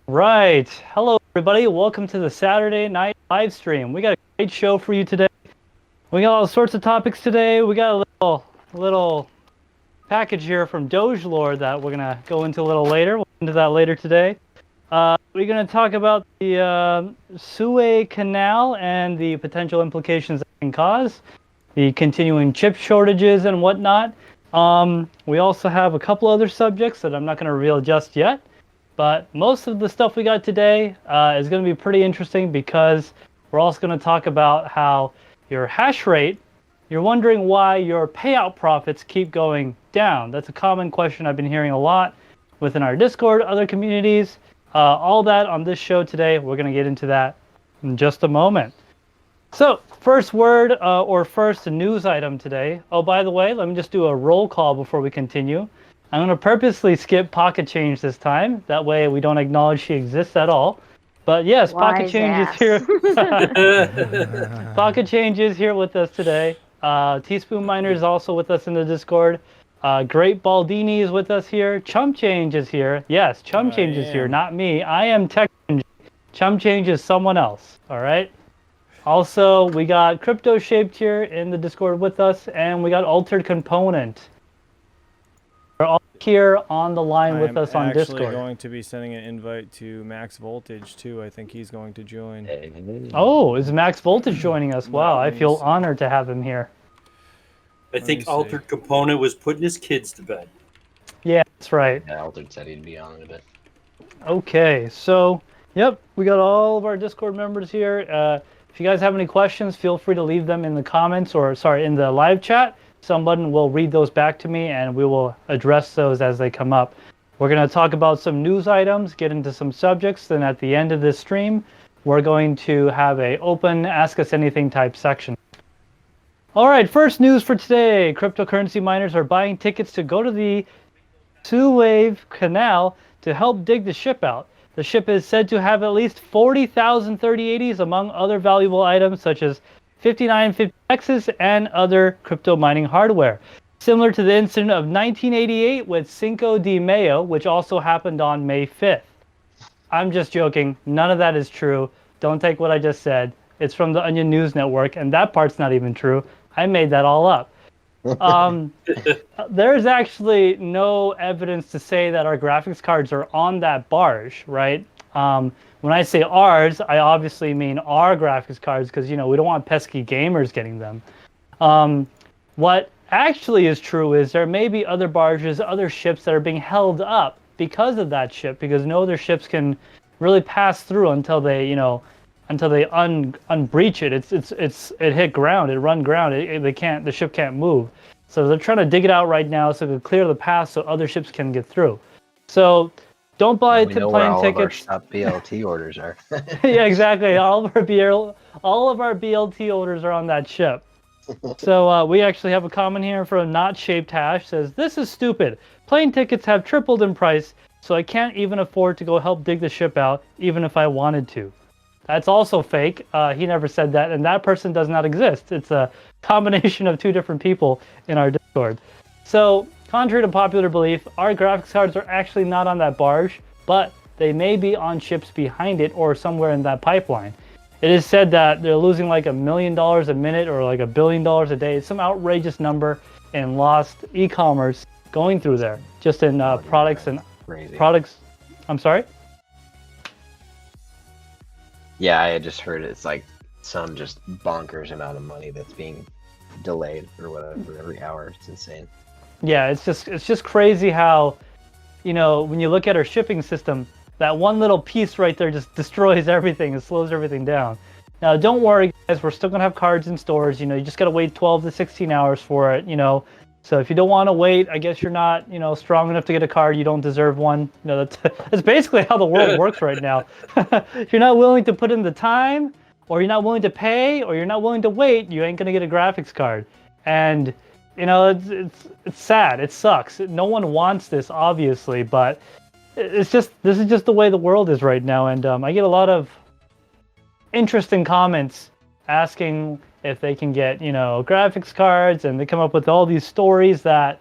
Right. Hello, everybody. Welcome to the Saturday night live stream. We got a great show for you today. We got all sorts of topics today. We got a little package here from dogelord that we're gonna go into a little later. We'll get into that later today. We're gonna talk about the Suez Canal and the potential implications that can cause, the continuing chip shortages and whatnot. We also have a couple other subjects that I'm not gonna reveal just yet. But most of the stuff we got today is going to be pretty interesting because we're also going to talk about how your hash rate, you're wondering why your payout profits keep going down. That's a common question I've been hearing a lot within our Discord, other communities. All that on this show today. We're going to get into that in just a moment. So, first word or first news item today. Oh, by the way, let me just do a roll call before we continue. I'm going to purposely skip Pocket Change this time. That way we don't acknowledge she exists at all. But yes, Pocket Change is here. Pocket Change is here with us today. Teaspoon Miner is also with us in the Discord. Great Baldini is with us here. CHUMPCHANGE is here. Yes, CHUMPCHANGE is here, not me. I am TekShinji. CHUMPCHANGE is someone else, all right? Also, we got Crypto Shaped here in the Discord with us, and we got Altered Component. They're all here on the line with us on Discord. I'm actually going to be sending an invite to Max Voltage too. I think he's going to join. Oh, is Max Voltage joining us? Wow, I feel honored to have him here. I think Altered Component was putting his kids to bed. Yeah, that's right. Yeah, Altered said he'd be on in a bit. Okay, so, yep, we got all of our Discord members here. If you guys have any questions, feel free to leave them in the comments or, sorry, in the live chat. Someone will read those back to me and we will address those as they come up. We're going to talk about some news items, get into some subjects, then at the end of this stream, we're going to have a open Ask Us Anything type section. All right, first news for today. Cryptocurrency miners are buying tickets to go to the Suez Canal to help dig the ship out. The ship is said to have at least 40,000 3080s among other valuable items such as 5950Xs and other crypto mining hardware. Similar to the incident of 1988 with Cinco de Mayo, which also happened on May 5th. I'm just joking. None of that is true. Don't take what I just said. It's from the Onion News Network, and that part's not even true. I made that all up. There's actually no evidence to say that our graphics cards are on that barge, right? When I say ours, I obviously mean our graphics cards because, you know, we don't want pesky gamers getting them. What actually is true is there may be other barges, other ships that are being held up because of that ship, because no other ships can really pass through until they, you know, until they unbreach it. It hit ground, it run ground. The ship can't move. So they're trying to dig it out right now so to clear the path so other ships can get through. So don't buy plane tickets. Our BLT orders are. Yeah, exactly. All of our BLT orders are on that ship. So we actually have a comment here from Not Shaped Hash. Says, "This is stupid. Plane tickets have tripled in price, so I can't even afford to go help dig the ship out, even if I wanted to." That's also fake. He never said that, and that person does not exist. It's a combination of two different people in our Discord. So, contrary to popular belief, our graphics cards are actually not on that barge, but they may be on ships behind it or somewhere in that pipeline. It is said that they're losing like $1 million a minute or like $1 billion a day. It's some outrageous number in lost e-commerce going through there, just in products and crazy. Products. I'm sorry? Yeah, I had just heard it's like some just bonkers amount of money that's being delayed or whatever every hour. It's insane. Yeah, it's just crazy how, you know, when you look at our shipping system, that one little piece right there just destroys everything and slows everything down. Now, don't worry, guys. We're still going to have cards in stores. You know, you just got to wait 12 to 16 hours for it, you know. So if you don't want to wait, I guess you're not, you know, strong enough to get a card. You don't deserve one. You know, that's basically how the world works right now. If you're not willing to put in the time, or you're not willing to pay, or you're not willing to wait, you ain't going to get a graphics card. And, you know, it's sad. It sucks. No one wants this, obviously, but this is just the way the world is right now. And I get a lot of interesting comments asking if they can get, you know, graphics cards, and they come up with all these stories that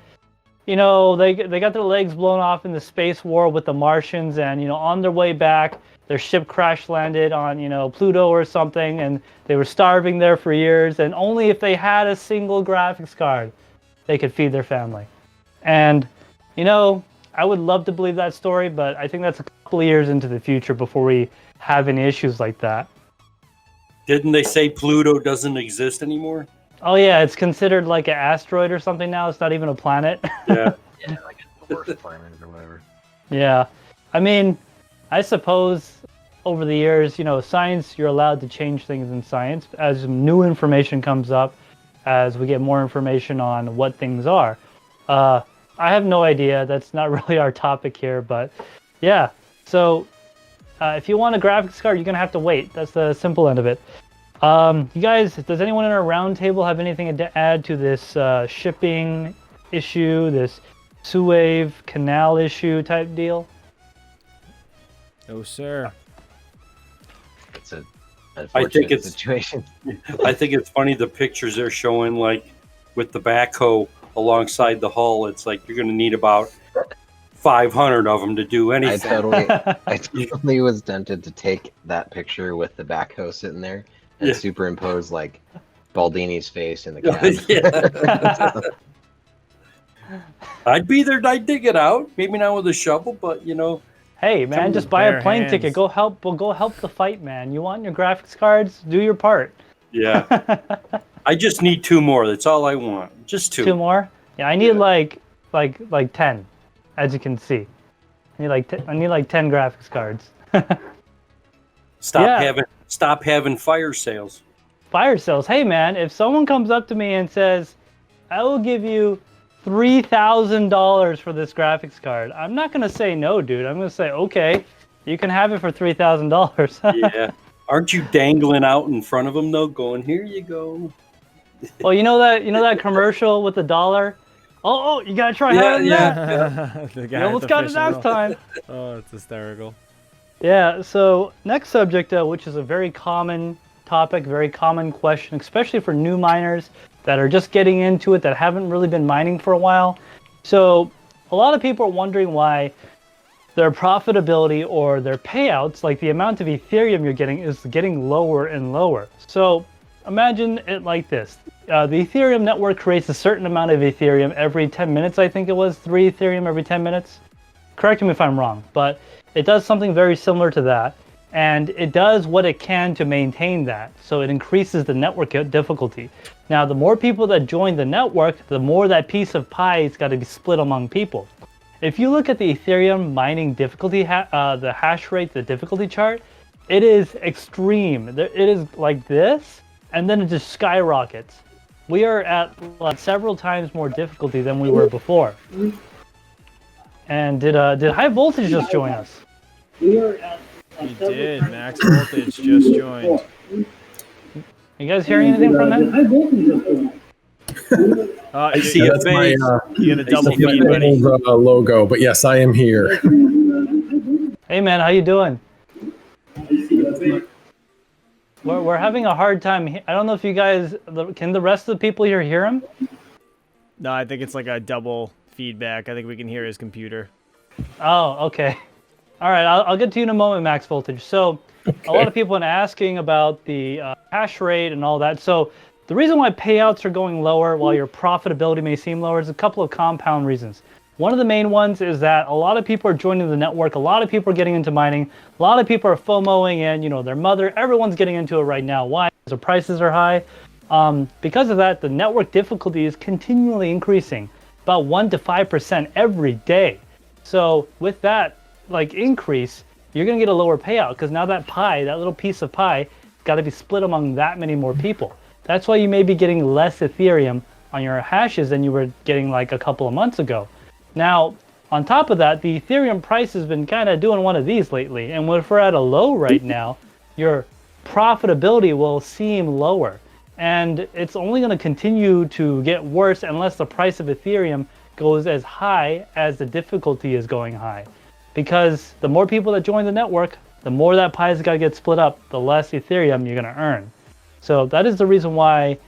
you know, they got their legs blown off in the space war with the Martians, and you know, on their way back, their ship crash landed on, you know, Pluto or something, and they were starving there for years, and only if they had a single graphics card, they could feed their family. And, you know, I would love to believe that story, but I think that's a couple of years into the future before we have any issues like that. Didn't they say Pluto doesn't exist anymore? Oh yeah, it's considered like an asteroid or something now. It's not even a planet. Yeah. Yeah, like a worst planet or whatever. Yeah. I mean, I suppose over the years, you know, science, you're allowed to change things in science as new information comes up, as we get more information on what things are. I have no idea. That's not really our topic here, but yeah. So if you want a graphics card, you're going to have to wait. That's the simple end of it. You guys, does anyone in our round table have anything to add to this shipping issue, this Suez canal issue type deal? No, sir. It's a I think unfortunate it's situation. I think it's funny the pictures they're showing, like with the backhoe alongside the hull. It's like you're going to need about 500 of them to do anything. I totally was tempted to take that picture with the backhoe sitting there and Yeah. superimpose like Baldini's face in the cab. Yeah. I'd be there. I'd dig it out. Maybe not with a shovel, but you know. Hey man, Come just with buy a bare plane hands. ticket. Go help the fight, man. You want your graphics cards? Do your part. Yeah. I just need 2 more. That's all I want. Just 2. 2 more? Yeah, I need Yeah. like 10, as you can see. I need like 10 graphics cards. Yeah. Stop having fire sales. Fire sales. Hey man, if someone comes up to me and says, "I will give you $3,000 for this graphics card," I'm not gonna say no, dude. I'm gonna say, okay, you can have it for $3,000. Yeah. Aren't you dangling out in front of them though, going, "Here you go"? Well, you know that commercial with the dollar. Oh, you gotta try having that. The You guy almost at the got it fishing last rod. time. Oh, it's hysterical. Yeah, so next subject, which is a very common topic, very common question, especially for new miners that are just getting into it, that haven't really been mining for a while. So a lot of people are wondering why their profitability or their payouts, like the amount of Ethereum you're getting, is getting lower and lower. So imagine it like this. The Ethereum network creates a certain amount of Ethereum every 10 minutes, I think it was, 3 Ethereum every 10 minutes. Correct me if I'm wrong, but it does something very similar to that, and it does what it can to maintain that. So it increases the network difficulty. Now, the more people that join the network, the more that piece of pie has got to be split among people. If you look at the Ethereum mining difficulty, the hash rate, the difficulty chart, it is extreme. It is like this, and then it just skyrockets. We are at like several times more difficulty than we were before. And did High Voltage just join us? He did. Max Voltage just joined. You guys hearing anything from him? I see a That's my face. You get a double I see feed, my buddy. logo, but yes, I am here. Hey man, how you doing? We're having a hard time. I don't know if you guys can. The rest of the people here hear him? No, I think it's like a double feedback. I think we can hear his computer. Oh, okay. All right, I'll get to you in a moment, Max Voltage. So, a lot of people have been asking about the hash rate and all that. So, the reason why payouts are going lower while your profitability may seem lower is a couple of compound reasons. One of the main ones is that a lot of people are joining the network. A lot of people are getting into mining. A lot of people are FOMOing in, you know, their mother. Everyone's getting into it right now. Why? Because the prices are high. Because of that, the network difficulty is continually increasing, about 1 to 5% every day. So with that like increase, you're gonna get a lower payout because now that pie, that little piece of pie, got to be split among that many more people. That's why you may be getting less Ethereum on your hashes than you were getting like a couple of months ago. Now, on top of that, the Ethereum price has been kind of doing one of these lately. And if we're at a low right now, your profitability will seem lower. And it's only going to continue to get worse unless the price of Ethereum goes as high as the difficulty is going high. Because the more people that join the network, the more that pie has got to get split up, the less Ethereum you're going to earn. So that is the reason why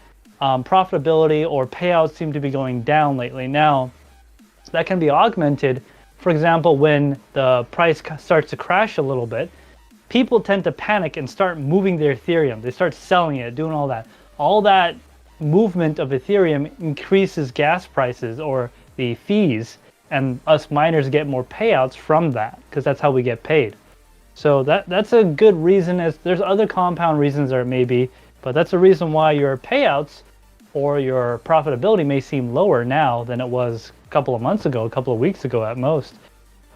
profitability or payouts seem to be going down lately. Now, that can be augmented. For example, when the price starts to crash a little bit, people tend to panic and start moving their Ethereum. They start selling it, doing all that. All that movement of Ethereum increases gas prices or the fees, and us miners get more payouts from that because that's how we get paid. So that's a good reason. As there's other compound reasons there may be, but that's a reason why your payouts or your profitability may seem lower now than it was a couple of months ago, a couple of weeks ago at most.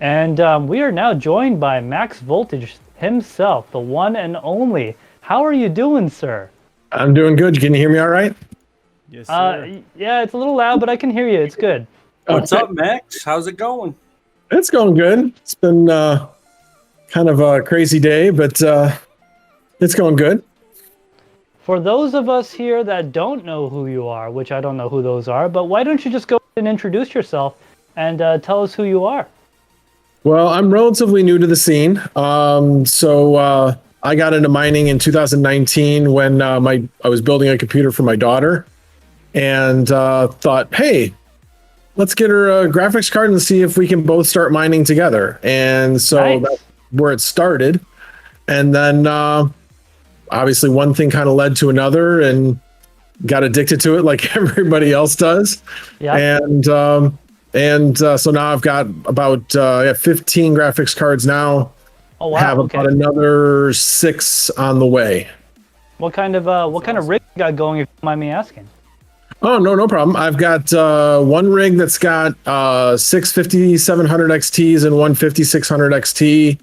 And we are now joined by Max Voltage himself, the one and only. How are you doing, sir? I'm doing good. Can you hear me all right? Yes, sir. Yeah, it's a little loud, but I can hear you. It's good. What's up, Max? How's it going? It's going good. It's been kind of a crazy day, but it's going good. For those of us here that don't know who you are, which I don't know who those are, but why don't you just go ahead and introduce yourself and tell us who you are? Well, I'm relatively new to the scene. So I got into mining in 2019 when I was building a computer for my daughter, and thought, hey, let's get her a graphics card and see if we can both start mining together. And so Nice. that's where it started. And then obviously one thing kind of led to another, and got addicted to it like everybody else does. Yeah. And so now I've got about 15 graphics cards now. Oh wow. Have Okay. about another 6 on the way. What kind of rig you got going, if you don't mind me asking? Oh, no problem. I've got one rig that's got 6 5700 XTs and one 5600 XT.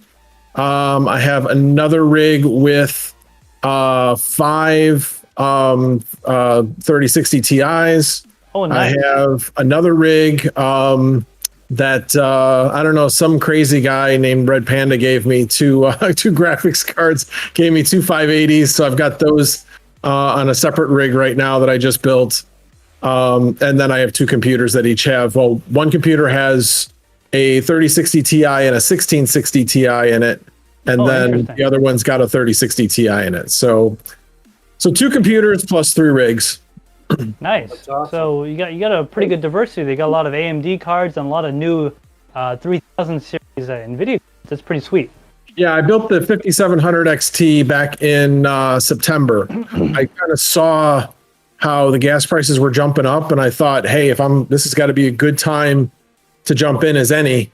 I have another rig with 5 3060 Ti's. Oh, nice. I have another rig that I don't know, some crazy guy named Red Panda gave me two graphics cards, gave me 2 580s. So I've got those on a separate rig right now that I just built. And then I have 2 computers that each have, well, one computer has a 3060 Ti and a 1660 Ti in it. And then interesting. the other one's got a 3060 Ti in it. So 2 computers plus 3 rigs. Nice. That's awesome. So you got a pretty good diversity. They got a lot of AMD cards and a lot of new 3000 series NVIDIA cards. That's pretty sweet. Yeah, I built the 5700 XT back in September. I kind of saw how the gas prices were jumping up, and I thought, hey, this has got to be a good time to jump in as any.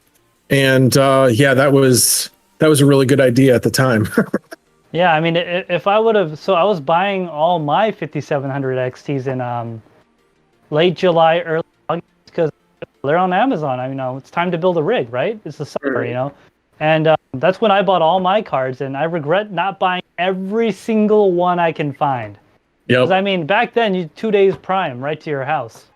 And yeah, that was a really good idea at the time. Yeah, I mean, if I would have, so I was buying all my 5700 XTs in late July, early August, because they're on Amazon. I mean, it's time to build a rig, right? It's the summer, you know? And that's when I bought all my cards, and I regret not buying every single one I can find. Because, I mean, back then, you 2 days prime right to your house.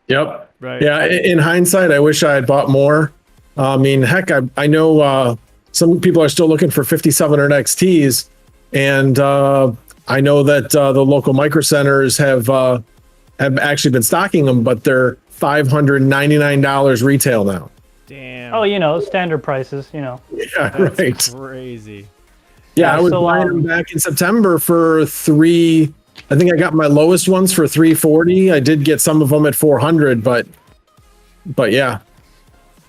Yep. Right. Yeah, in hindsight, I wish I had bought more. I mean, heck, I know some people are still looking for 5700 XTs, and I know that the local micro centers have actually been stocking them, but they're $599 retail now. Damn. Oh, you know, standard prices, you know. Yeah, That's right. crazy. Yeah, I was so, buying them back in September for $3. I think I got my lowest ones for $340. I did get some of them at $400, but yeah.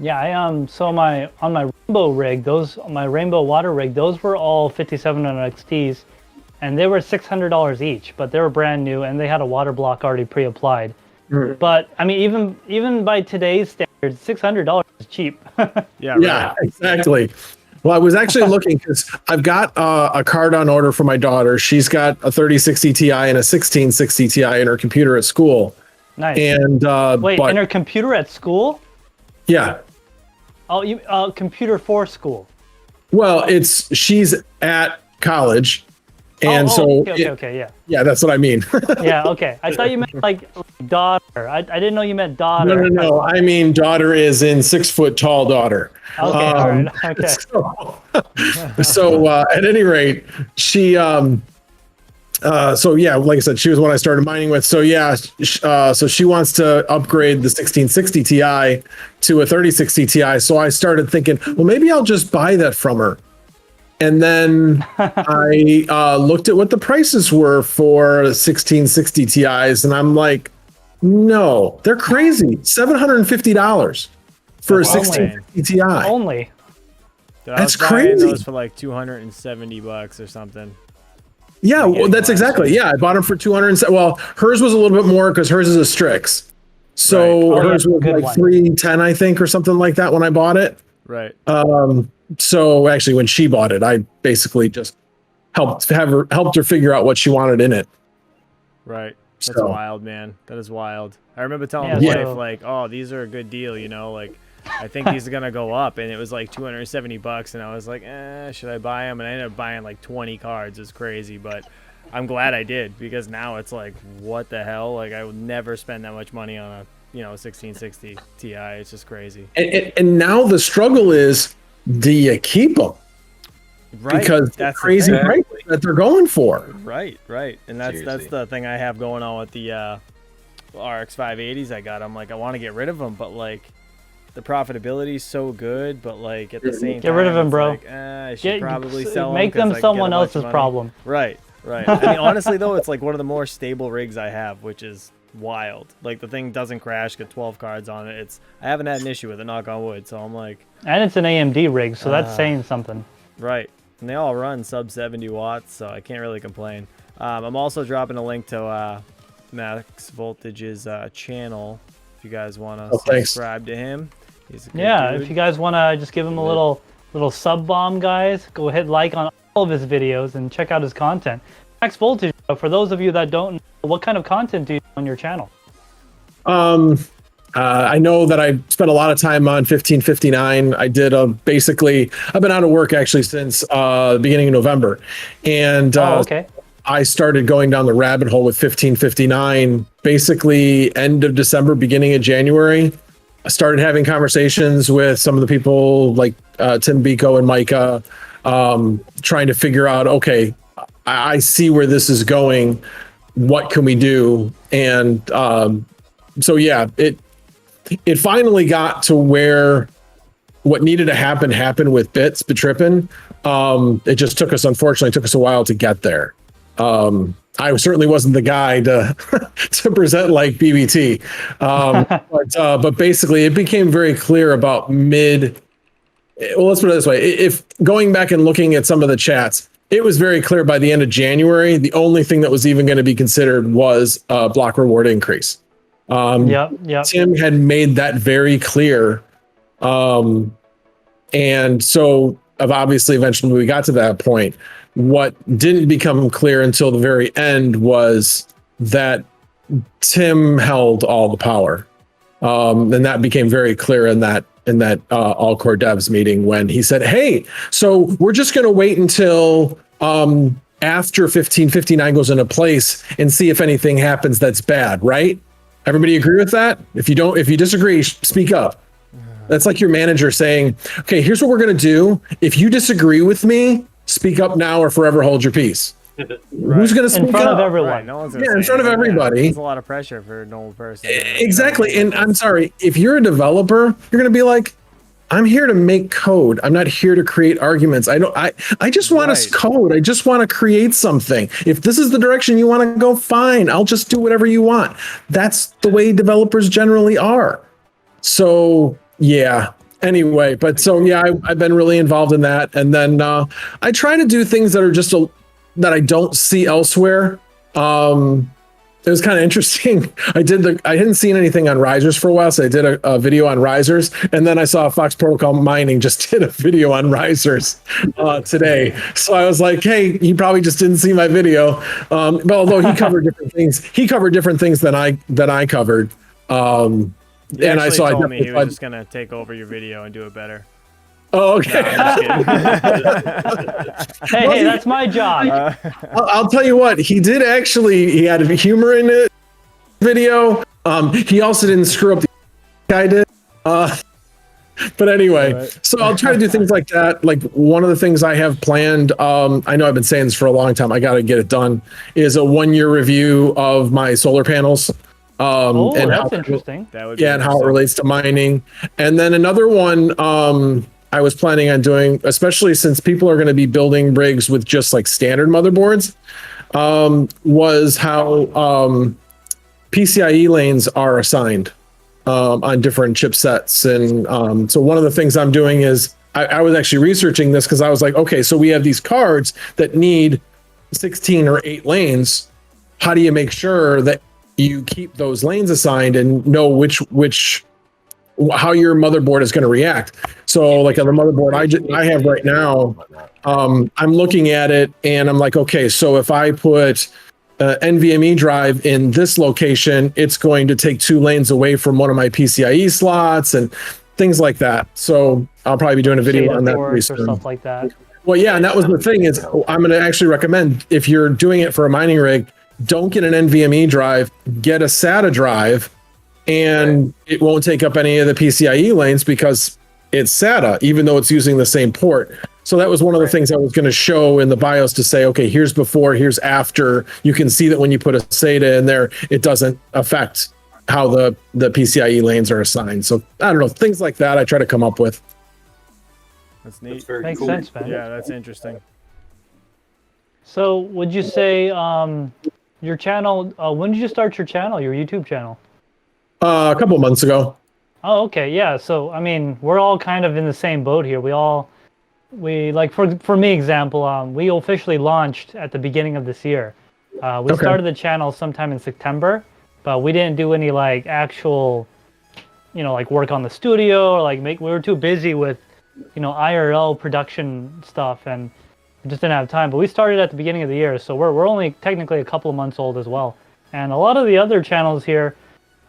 Yeah, so on my rainbow rig, my rainbow water rig, those were all 5700 XTs, and they were $600 each, but they were brand new and they had a water block already pre-applied. But I mean, even by today's standards, $600 is cheap. Yeah. Yeah, Right. exactly. Well, I was actually looking because I've got a card on order for my daughter. She's got a 3060 Ti and a 1660 Ti in her computer at school. Nice. And Wait, but in her computer at school? yeah, Oh, you computer for school. well, she's at college, and okay, yeah, that's what I mean. yeah, okay. I thought you meant like daughter. I didn't know you meant daughter. No. I mean, daughter is in 6 foot tall daughter. Okay, all right, okay. So at any rate, she so yeah, like I said, she was one I started mining with. So yeah, so she wants to upgrade the 1660 Ti to a 3060 Ti. So I started thinking, well, maybe I'll just buy that from her. And then I looked at what the prices were for 1660 Ti's, and I'm like, No, they're crazy. $750 for a That's 1650 Ti. Only. Dude, That's I was buying crazy. those for like $270 or something. Yeah, I'm well, getting that's last exactly. year. Yeah, I bought them for 200. Well, hers was a little bit more because hers is a Strix. So Right. Oh, hers yeah, was good like one. 310, I think, or something like that when I bought it. Right. So actually, when she bought it, I basically just helped her figure out what she wanted in it. Right. That's So- wild, man. That is wild. I remember telling Yeah, my so- wife, like, oh, these are a good deal, you know, like, I think these are going to go up. And it was like $270. And I was like, should I buy them? And I ended up buying like 20 cards. It's crazy. But I'm glad I did, because now it's like, what the hell? Like, I would never spend that much money on a, 1660 Ti. It's just crazy. And now the struggle is, do you keep them? Right. Because the that's the crazy thing. price that they're going for. Right. And that's Seriously. the thing I have going on with the RX 580s I got. I'm like, I want to get rid of them, but like, the profitability is so good, but like at the same time, Get rid of 'em, it's'em, bro. like, I should probably sell Make them. them someone else's problem. Right. I mean, honestly though, it's like one of the more stable rigs I have, which is wild. Like the thing doesn't crash, get 12 cards on it. I haven't had an issue with it, knock on wood. So I'm like, And it's an AMD rig, so that's saying something. right. And they all run sub 70 watts, so I can't really complain. I'm also dropping a link to Max Voltage's channel if you guys want to thanks. subscribe to him. He's a good Yeah, dude. if you guys want to just give him a little sub bomb, guys, go hit like on all of his videos and check out his content. Max Voltage, for those of you that don't know, what kind of content do you do on your channel? I know that I spent a lot of time on 1559. I did basically, I've been out of work actually since the beginning of November. And Okay. I started going down the rabbit hole with 1559, basically end of December, beginning of January. I started having conversations with some of the people like Tim Biko and Micah, trying to figure out, okay, I see where this is going. What can we do? And so, yeah, it finally got to where what needed to happen happened with bits, Betrippin. It just unfortunately took us a while to get there. I certainly wasn't the guy to to present like BBT. But basically it became very clear about let's put it this way. If going back and looking at some of the chats, it was very clear by the end of January, the only thing that was even going to be considered was a block reward increase. Yep. Tim had made that very clear. And so obviously eventually we got to that point. What didn't become clear until the very end was that Tim held all the power. And that became very clear in that all core devs meeting when he said, hey, so we're just going to wait until after 1559 goes into place and see if anything happens that's bad, right? Everybody agree with that? If you disagree, speak up. That's like your manager saying, okay, here's what we're going to do. If you disagree with me, speak up now or forever hold your peace. Who's going to speak In front up? of everyone. Right, no one's gonna Yeah, in say front of anything. everybody. It's a lot of pressure for a normal person. Exactly. And I'm sorry, if you're a developer, you're going to be like, I'm here to make code. I'm not here to create arguments. I just want to Right. code. I just want to create something. If this is the direction you want to go, fine. I'll just do whatever you want. That's the way developers generally are. So yeah. Anyway, but so yeah, I've been really involved in that. And then I try to do things that are just that I don't see elsewhere. It was kind of interesting. I hadn't seen anything on risers for a while, so I did a video on risers, and then I saw Fox Protocol Mining just did a video on risers today. So I was like, hey, he probably just didn't see my video. But although he covered different things than I covered. He And I told me he definitely was just gonna take over your video and do it better. Oh, okay. I'm just kidding. Hey, that's my job. I'll tell you what, he had humor in it video. He also didn't screw up the guy did. But anyway, Right. So I'll try to do things like that. Like one of the things I have planned, I know I've been saying this for a long time, I got to get it done, is a 1-year review of my solar panels. Oh, and that's how- interesting. That would be Yeah, and how it interesting. relates to mining. And then another one I was planning on doing, especially since people are going to be building rigs with just like standard motherboards, was how PCIe lanes are assigned on different chipsets. And so one of the things I'm doing is I was actually researching this because I was like, okay, so we have these cards that need 16 or 8 lanes. How do you make sure that you keep those lanes assigned and know how your motherboard is going to react? So like on the motherboard I have right now, I'm looking at it and I'm like, okay, so if I put NVMe drive in this location, it's going to take 2 lanes away from one of my PCIe slots and things like that. So I'll probably be doing a video on that or stuff like that. Well, yeah, and that was the thing is I'm going to actually recommend if you're doing it for a mining rig, don't get an NVMe drive, get a SATA drive, and it won't take up any of the PCIe lanes because it's SATA, even though it's using the same port. So that was one of the things I was going to show in the BIOS to say, okay, here's before, here's after. You can see that when you put a SATA in there, it doesn't affect how the PCIe lanes are assigned. So I don't know, things like that I try to come up with. That's neat. That's very Makes cool. sense, man. Yeah, that's interesting. So would you say your channel, when did you start your channel, your YouTube channel? A couple of months ago. Oh, okay, yeah. So I mean, we're all kind of in the same boat here. We like for me example, we officially launched at the beginning of this year. We started the channel sometime in September, but we didn't do any like actual, like work on the studio or like we were too busy with, IRL production stuff and we just didn't have time. But we started at the beginning of the year, so we're only technically a couple of months old as well. And a lot of the other channels here,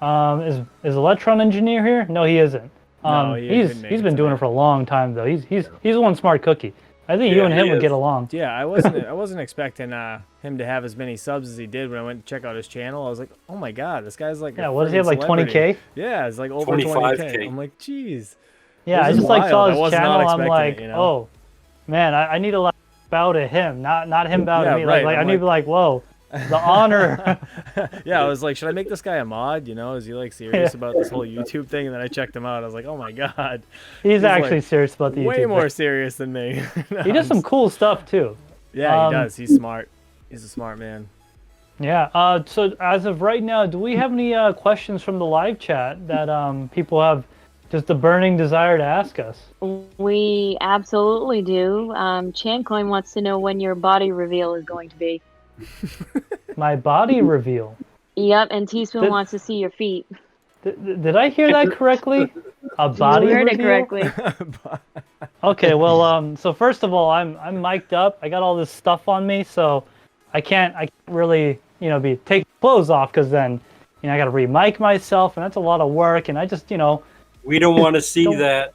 is Electron Engineer here? No, he isn't. No, he's been doing it for a long time though. He's one smart cookie. I think you and him would get along. Yeah, I wasn't expecting him to have as many subs as he did when I went to check out his channel. I was like, oh my god, this guy's like what does he have, like 20K? Yeah, it's like over 20K. I'm like, jeez. Yeah, I just like saw his channel. I'm like, it, oh man, I need to like bow to him, not him bow to me. Right. Like I need to be like, whoa, the honor. Yeah, I was like, should I make this guy a mod? Is he like serious about this whole YouTube thing? And then I checked him out. I was like, oh my god, he's actually like, serious about the YouTube. Way more thing. serious than me. No, he does some cool stuff too. Yeah, he does. He's smart. He's a smart man. Yeah. So as of right now, do we have any questions from the live chat that people have just a burning desire to ask us? We absolutely do. Chancoin wants to know when your body reveal is going to be. My body reveal. Yep, and Teaspoon wants to see your feet. Did I hear that correctly? A body You heard reveal? it correctly. Okay, well, so first of all, I'm mic'd up. I got all this stuff on me, so I can't really, be take clothes off because then, I got to re-mic myself, and that's a lot of work, and I just, We don't want to see that.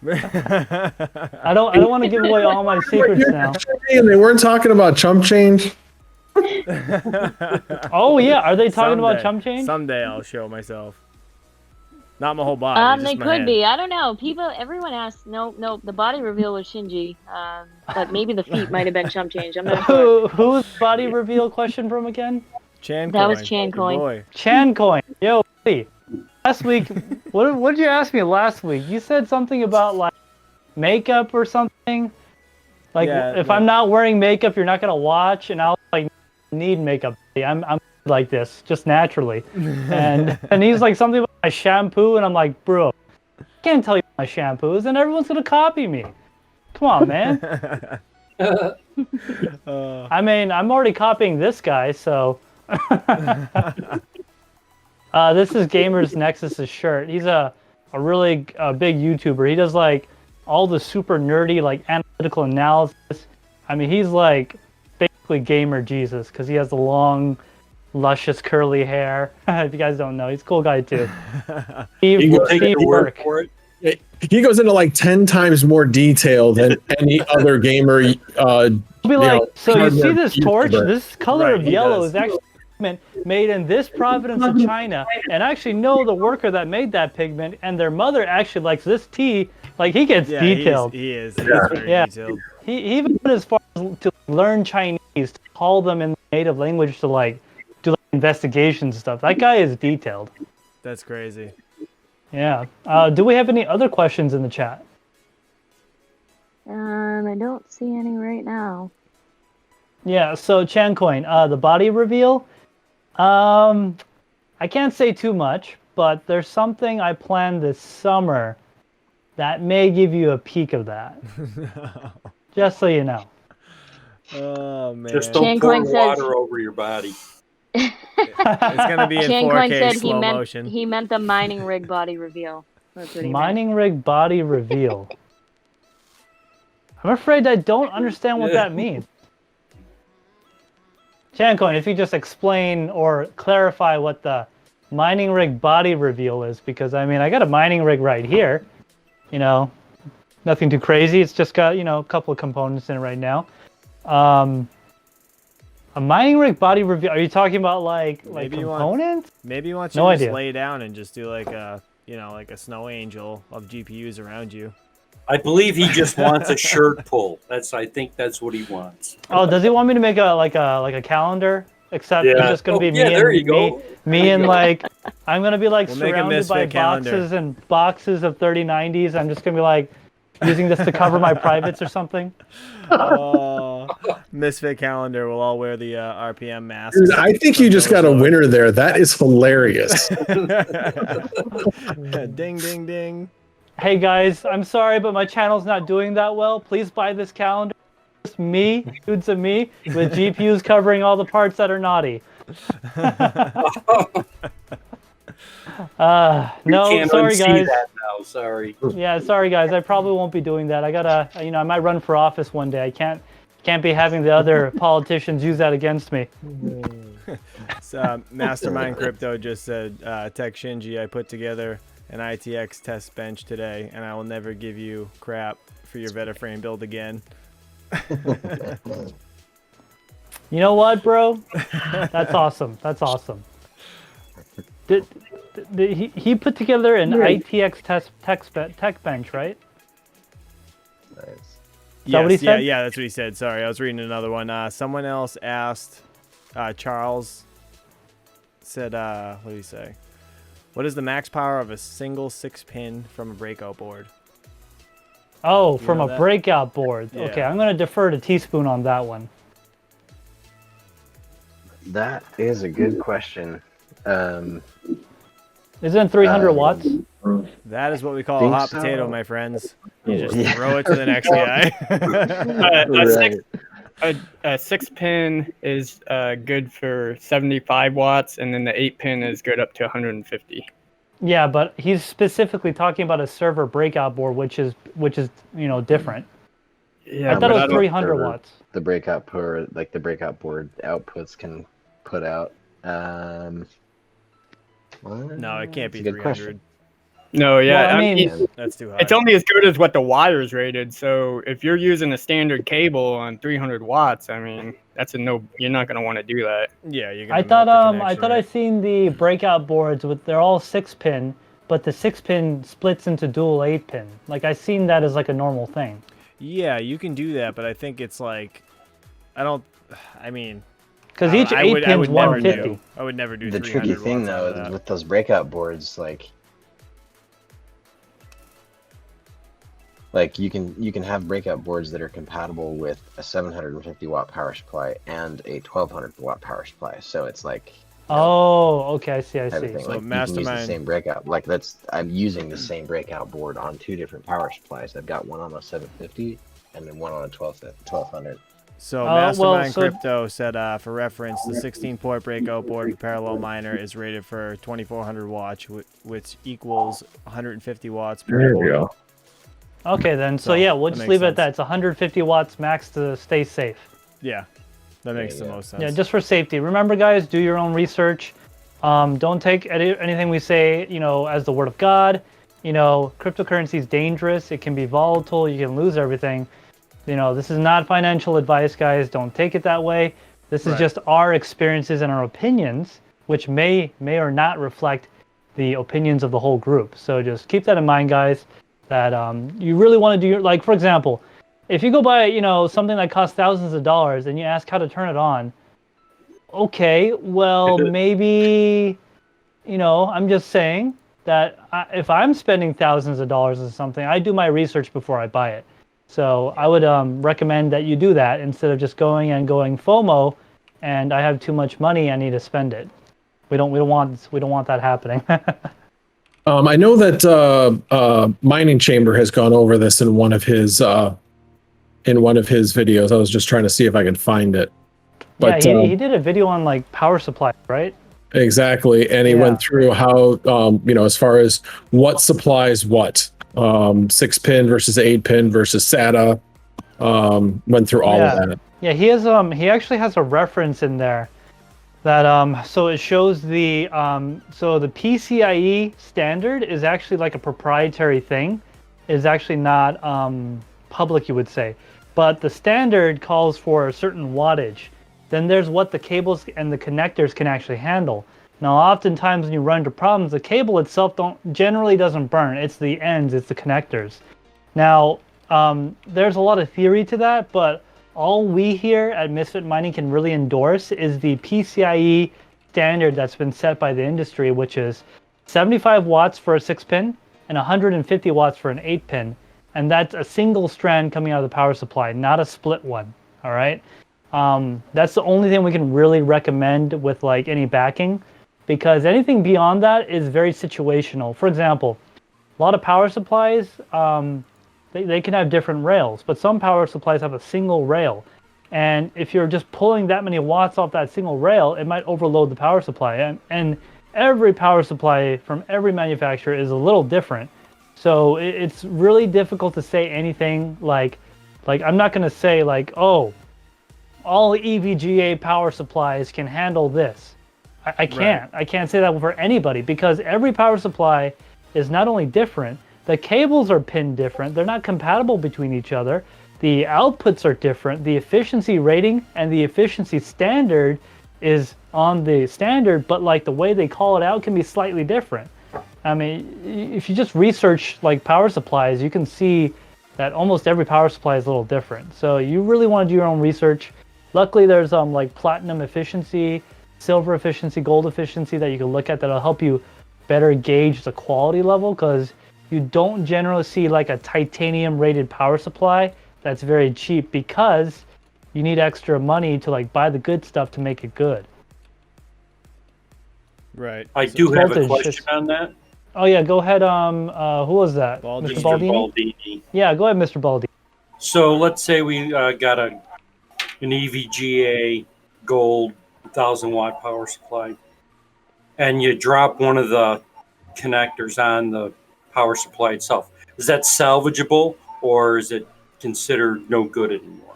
I don't want to give away all my secrets now. And they weren't talking about chump change. Oh yeah, are they talking about chump change? Someday I'll show myself. Not my whole body. They just my could head. be. I don't know. Everyone asks. No, the body reveal was Shinji. But maybe the feet might have been chump change. I'm not sure. Who's body reveal question from again? Chancoin. That was Chancoin. Chancoin. Yo, buddy. Last week, what did you ask me last week? You said something about like makeup or something. Like if I'm not wearing makeup, you're not gonna watch, and I'll like need makeup. I'm like this just naturally, and he's like something about my shampoo, and I'm like, bro, I can't tell you my shampoo is, and everyone's gonna copy me. Come on, man. I mean, I'm already copying this guy, so. This is Gamers Nexus's shirt. He's a really big YouTuber. He does like all the super nerdy like analytical analysis. I mean, he's like basically gamer Jesus because he has the long, luscious curly hair. If you guys don't know, he's a cool guy too. Steve Burke. He goes into like 10 times more detail than any other gamer. I'll be like, so you see this YouTuber. torch? This color of yellow does. is actually pigment made in this province of China, and I actually know the worker that made that pigment, and their mother actually likes this tea. Like he gets detailed. He is very detailed. He even went as far as to learn Chinese, to call them in native language to like do like, investigations and stuff. That guy is detailed. That's crazy. Yeah. Do we have any other questions in the chat? I don't see any right now. Yeah. So Chancoin, the body reveal. I can't say too much, but there's something I planned this summer that may give you a peek of that. Just so you know. Oh man. Just don't Chan pour Coin says- water over your body. It's gonna be in Chan Coin 4K said slow motion. he meant the mining rig body reveal. That's what he meant. Mining rig body reveal. I'm afraid I don't understand what that means. Chancoin, if you just explain or clarify what the mining rig body reveal is, because I mean, I got a mining rig right here. You know, nothing too crazy. It's just got, you know, a couple of components in it right now. A mining rig body reveal. Are you talking about like components? Maybe you want you No to just idea. lay down and just do like a, you know, like a snow angel of GPUs around you. I believe he just wants a shirt pull. I think that's what he wants. Oh, does he want me to make a calendar? Except it's just gonna be me there and you go. me and like I'm gonna be like We'll make a surrounded by Misfit calendar. boxes and boxes of 3090s. I'm just gonna be like using this to cover my privates or something. Misfit calendar. We'll all wear the RPM masks. Dude, I think you just got a winner there. That is hilarious. Ding, ding, ding. Hey guys, I'm sorry, but my channel's not doing that well. Please buy this calendar. It's me, dudes of me, with GPUs covering all the parts that are naughty. No, Can't sorry unsee guys. that now. Sorry. Yeah, sorry guys. I probably won't be doing that. I gotta, you know, I might run for office one day. I can't be having the other politicians use that against me. So, Mastermind Crypto just said, TekShinji, I put together an ITX test bench today, and I will never give you crap for your VetaFrame build again. You know what, bro? That's awesome. That's awesome. He put together an ITX tech bench, right? Nice. that what he said? Yeah, that's what he said. Sorry, I was reading another one. Someone else asked, Charles said, what did he say? What is the max power of a single 6-pin from a breakout board? Oh, You from know a that? breakout board. Yeah. Okay, I'm gonna defer to Teaspoon on that one. That is a good question. Isn't it 300 watts? That is what we call a Think hot so. potato, my friends. You just Yeah. throw it to the next guy. A 6-pin is good for 75 watts, and then the 8-pin is good up to 150. Yeah, but he's specifically talking about a server breakout board, which is you know different. Yeah, I thought it was but 300 server- watts. The breakout board, like the breakout board outputs can put out. No, it can't be That's a good 300. question. No, yeah, Well, I mean, Yeah. That's too high. it's only as good as what the wire's rated. So if you're using a standard cable on 300 watts, I mean, that's a no. You're not gonna want to do that. Yeah, you're I gonna thought melt the I connection, thought I right? seen the breakout boards with they're all 6-pin, but the 6-pin splits into dual 8-pin. Like I seen that as like a normal thing. Yeah, you can do that, but I think it's like, I mean, Because I each I would 8-pin's never 150. do. I would never do The 300 tricky thing watts out though of is that. with those breakout boards, like you can have breakout boards that are compatible with a 750 watt power supply and a 1200 watt power supply. So it's like Oh, okay, I see. everything. So Like you can use the Mastermind- same breakout. Like I'm using the same breakout board on two different power supplies. I've got one on a 750 and then one on a 1200. So well, Mastermind so- Crypto said, for reference, the 16-port breakout board for parallel miner is rated for 2400 watts, which equals 150 watts per There board. we go. Okay, then. So So, yeah, we'll that just makes leave it at sense. that. It's 150 watts max to stay safe. Yeah, that makes There the you go. most sense. Yeah, just for safety. Remember, guys, do your own research. Don't take anything we say, you know, as the word of God. You know, cryptocurrency is dangerous. It can be volatile. You can lose everything. You know, this is not financial advice, guys. Don't take it that way. This is Right. just our experiences and our opinions, which may or not reflect the opinions of the whole group. So just keep that in mind, guys. That you really want to do your, like, for example, if you go buy, you know, something that costs thousands of dollars and you ask how to turn it on, okay, well, maybe, you know, I'm just saying that if I'm spending thousands of dollars on something, I do my research before I buy it. So I would recommend that you do that instead of just going FOMO and I have too much money, I need to spend it. We don't want that happening. I know that Mining Chamber has gone over this in one of his videos. I was just trying to see if I could find it. But yeah, he did a video on like power supply, right? Exactly, and he went through how as far as what supplies what, 6-pin versus 8-pin versus SATA. Went through all of that. Yeah, he actually has a reference in there that so it shows the so the PCIe standard is actually like a proprietary thing. It's actually not public, you would say, but the standard calls for a certain wattage. Then there's what the cables and the connectors can actually handle. Now, oftentimes when you run into problems, the cable itself generally doesn't burn. It's the ends, it's the connectors. Now, there's a lot of theory to that, but all we here at Misfit Mining can really endorse is the PCIe standard that's been set by the industry, which is 75 watts for a 6-pin and 150 watts for an 8-pin. And that's a single strand coming out of the power supply, not a split one, all right? That's the only thing we can really recommend with like any backing, because anything beyond that is very situational. For example, a lot of power supplies, they can have different rails, but some power supplies have a single rail. And if you're just pulling that many watts off that single rail, it might overload the power supply. And every power supply from every manufacturer is a little different. So it's really difficult to say anything like I'm not going to say like, oh, all EVGA power supplies can handle this. I can't. Right. I can't say that for anybody, because every power supply is not only different, the cables are pinned different. They're not compatible between each other. The outputs are different. The efficiency rating and the efficiency standard is on the standard, but like the way they call it out can be slightly different. I mean, if you just research like power supplies, you can see that almost every power supply is a little different. So you really want to do your own research. Luckily, there's like platinum efficiency, silver efficiency, gold efficiency that you can look at that'll help you better gauge the quality level, because you don't generally see like a titanium rated power supply that's very cheap, because you need extra money to like buy the good stuff to make it good. Right. I do have a question on that. Oh yeah, go ahead. Who was that? Baldini. Mr. Baldini? Yeah, go ahead, Mr. Baldini. So let's say we got an EVGA gold 1,000-watt power supply, and you drop one of the connectors on the power supply itself. Is that salvageable, or is it considered no good anymore?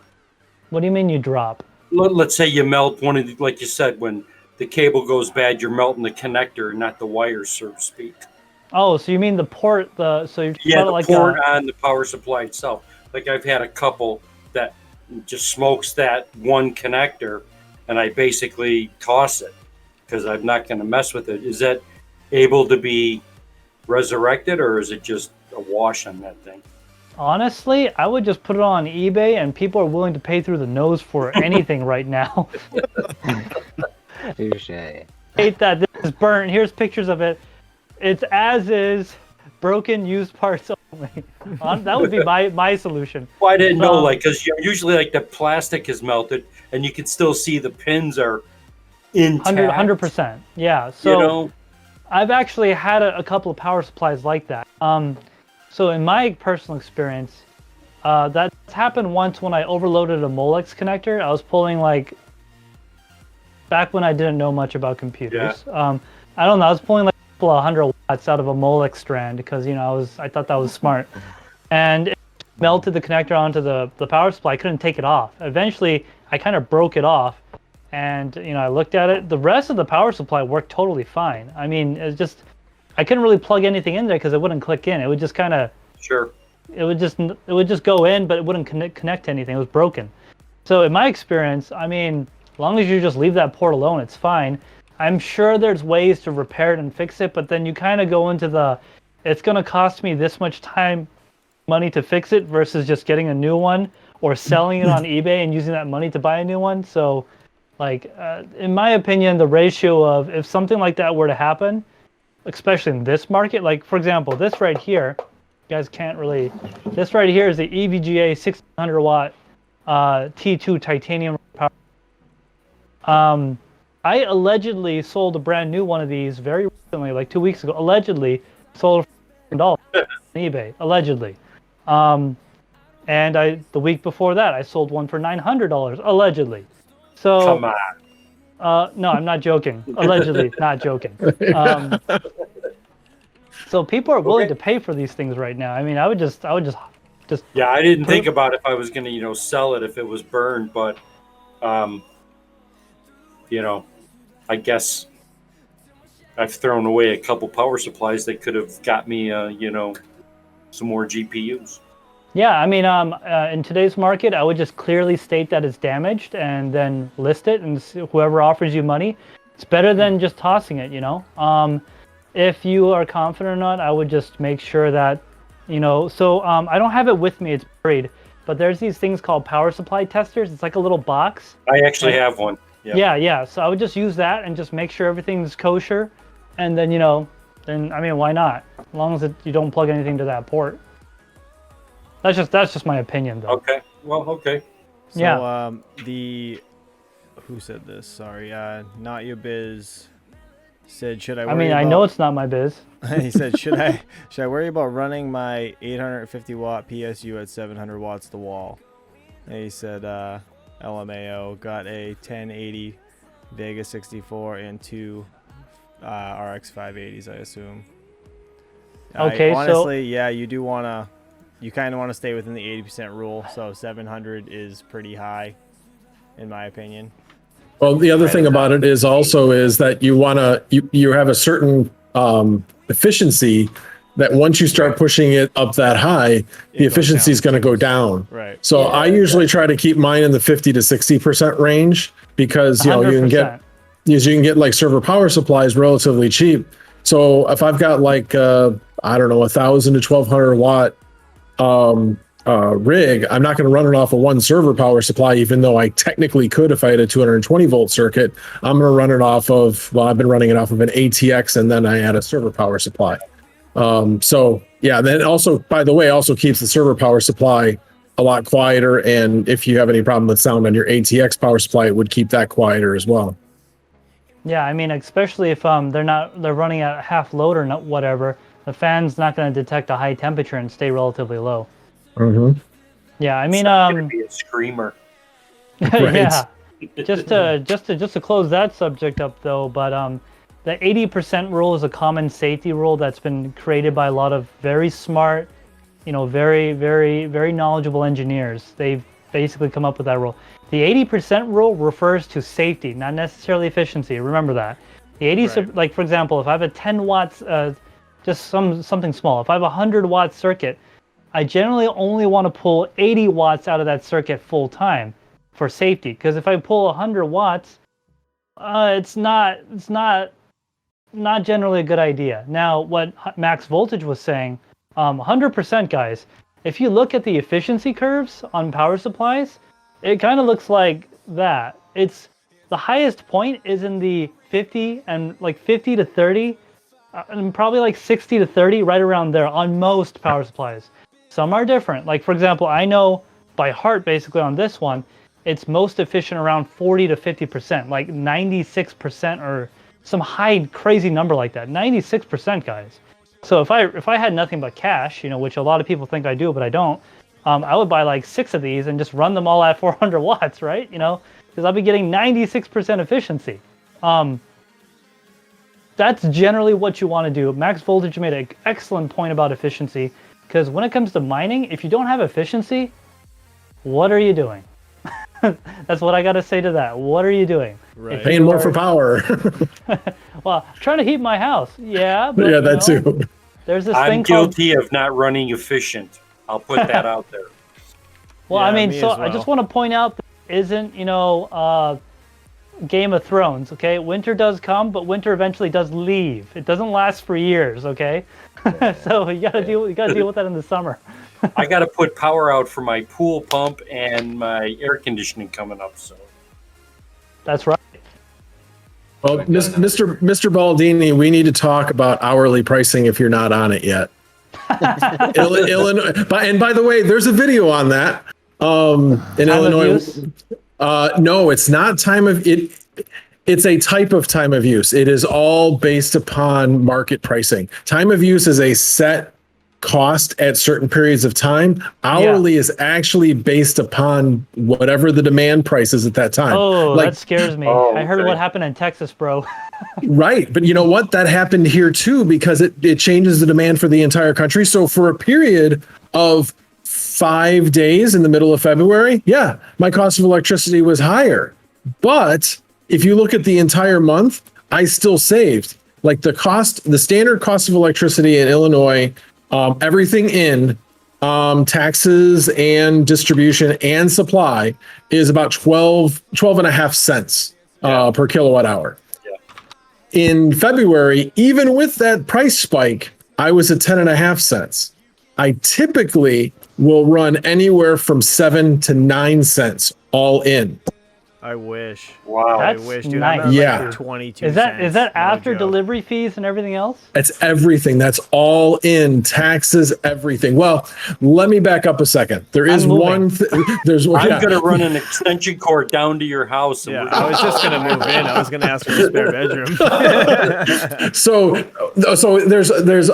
What do you mean you drop? Let's say you melt one of the, like you said, when the cable goes bad, you're melting the connector, not the wires, so to speak. Oh, so you mean the port? So you're the like port on the power supply itself. Like I've had a couple that just smokes that one connector, and I basically toss it because I'm not going to mess with it. Is that able to be resurrected, or is it just a wash on that thing? Honestly, I would just put it on eBay, and people are willing to pay through the nose for anything right now. Touche. Hate that this is burnt. Here's pictures of it. It's as is, broken, used parts only. That would be my solution. Well, I didn't know, like, because usually like the plastic is melted, and you can still see the pins are intact. 100%. Yeah. So I've actually had a couple of power supplies like that. So in my personal experience, that's happened once when I overloaded a Molex connector. I was pulling like, back when I didn't know much about computers. Yeah. I don't know, I was pulling like a couple of 100 watts out of a Molex strand because, I thought that was smart. And it melted the connector onto the power supply. I couldn't take it off. Eventually, I kind of broke it off. And, I looked at it. The rest of the power supply worked totally fine. I mean, it's just, I couldn't really plug anything in there because it wouldn't click in. It would just kind of... Sure. It would just go in, but it wouldn't connect to anything. It was broken. So in my experience, I mean, as long as you just leave that port alone, it's fine. I'm sure there's ways to repair it and fix it, but then you kind of go into it's going to cost me this much time, money to fix it versus just getting a new one or selling it on eBay and using that money to buy a new one. So, in my opinion, the ratio of if something like that were to happen, especially in this market, like for example, this right here, you guys can't really, this right here is the EVGA 1600 watt T2 titanium power. I allegedly sold a brand new one of these very recently, like 2 weeks ago. Allegedly sold a brand new one of these very recently, like 2 weeks ago. Allegedly sold for $1 on eBay. Allegedly. And the week before that, I sold one for $900 allegedly. So Come on. no, I'm not joking. Allegedly, not joking. So people are willing to pay for these things right now. I mean, I would just. Yeah, I didn't think about if I was going to, sell it if it was burned, but, I guess I've thrown away a couple power supplies that could have got me, some more GPUs. Yeah, I mean, in today's market, I would just clearly state that it's damaged and then list it, and whoever offers you money, it's better than just tossing it, If you are confident or not, I would just make sure that, so I don't have it with me, it's buried, but there's these things called power supply testers. It's like a little box. I actually have one. Yeah. So I would just use that and just make sure everything's kosher, and then, then, I mean, why not? As long as you don't plug anything to that port. That's just my opinion, though. Okay. Well, okay. So, yeah. Who said this? Sorry. Not Your Biz said, should I worry I mean, I know it's not my biz. He said, should I worry about running my 850 watt PSU at 700 watts to wall? And he said, LMAO, got a 1080 Vega 64 and two RX 580s, I assume. Okay, honestly, yeah, you kind of want to stay within the 80% rule, so 700 is pretty high, in my opinion. Well, the other thing about it is that you have a certain efficiency that once you start pushing it up that high, the efficiency is going to go down. Right. So I usually try to keep mine in the 50 to 60% range because you can get like server power supplies relatively cheap. So if I've got like 1,000 to 1,200 watt rig, I'm not going to run it off of one server power supply, even though I technically could if I had a 220 volt circuit. I'm going to run it off of, I've been running it off of an ATX, and then I add a server power supply. So yeah, then also, by the way, also keeps the server power supply a lot quieter. And if you have any problem with sound on your ATX power supply, it would keep that quieter as well. Yeah, I mean, especially if they're running at half load or not, whatever, the fan's not going to detect a high temperature and stay relatively low. Mm-hmm. Yeah, I mean, gonna be a screamer. Right. Yeah. Just to close that subject up though, but the 80% rule is a common safety rule that's been created by a lot of very smart, very, very, very knowledgeable engineers. They've basically come up with that rule. The 80% rule refers to safety, not necessarily efficiency. Remember that. The 80, Right. Like for example, if I have a 10 watts, just something small. If I have a 100 watt circuit, I generally only want to pull 80 watts out of that circuit full time for safety. Because if I pull 100 watts, it's not generally a good idea. Now, what Max Voltage was saying, 100% guys, if you look at the efficiency curves on power supplies, it kind of looks like that. It's the highest point is in the 50 and like 50 to 30, and probably like 60 to 30, right around there on most power supplies. Some are different. Like, for example, I know by heart, basically on this one, it's most efficient around 40 to 50%, like 96% or some high crazy number like that. 96%, guys. So if I had nothing but cash, which a lot of people think I do, but I don't, I would buy like 6 of these and just run them all at 400 watts, right? Because I'll be getting 96% efficiency. That's generally what you want to do. Max Voltage made an excellent point about efficiency. Because when it comes to mining, if you don't have efficiency, what are you doing? That's what I got to say to that. What are you doing? Right. Paying more for power. Well, I'm trying to heat my house. Yeah, but Yeah, that too. There's this I'm thing called... guilty of not running efficient. I'll put that out there. Well, Yeah, I mean, me so as well. I just want to point out that it isn't, Game of Thrones, okay? Winter does come, but winter eventually does leave. It doesn't last for years, okay? So you gotta deal with that in the summer. I got to put power out for my pool pump and my air conditioning coming up. So That's right. Well, Mr. Baldini, we need to talk about hourly pricing if you're not on it yet. Illinois, and by the way, there's a video on that. In Time of Illinois, use? no, it's not time of it. It's a type of time of use. It is all based upon market pricing. Time of use is a set cost at certain periods of time. Hourly is actually based upon whatever the demand price is at that time. Oh, that scares me. Oh, I heard okay. what happened in Texas, bro. Right. But you know what? That happened here too, because it changes the demand for the entire country. So for a period of 5 days in the middle of February, yeah, my cost of electricity was higher. But if you look at the entire month, I still saved. Like the standard cost of electricity in Illinois, everything in taxes and distribution and supply is about 12 and a half cents per kilowatt hour. In February, even with that price spike, I was at 10 and a half cents. I typically will run anywhere from 7 to 9 cents all in. I wish. Wow. I That's wish, dude. nice. I'm at Yeah. like 22 Is that cents. after No joke. delivery fees and everything else? That's everything. That's all in taxes, everything. Well, let me back up a second. There is I'm moving. one. There's one. I'm gonna run an extension cord down to your house. And Yeah, we're I was just gonna move in. I was gonna ask for a spare bedroom. So there's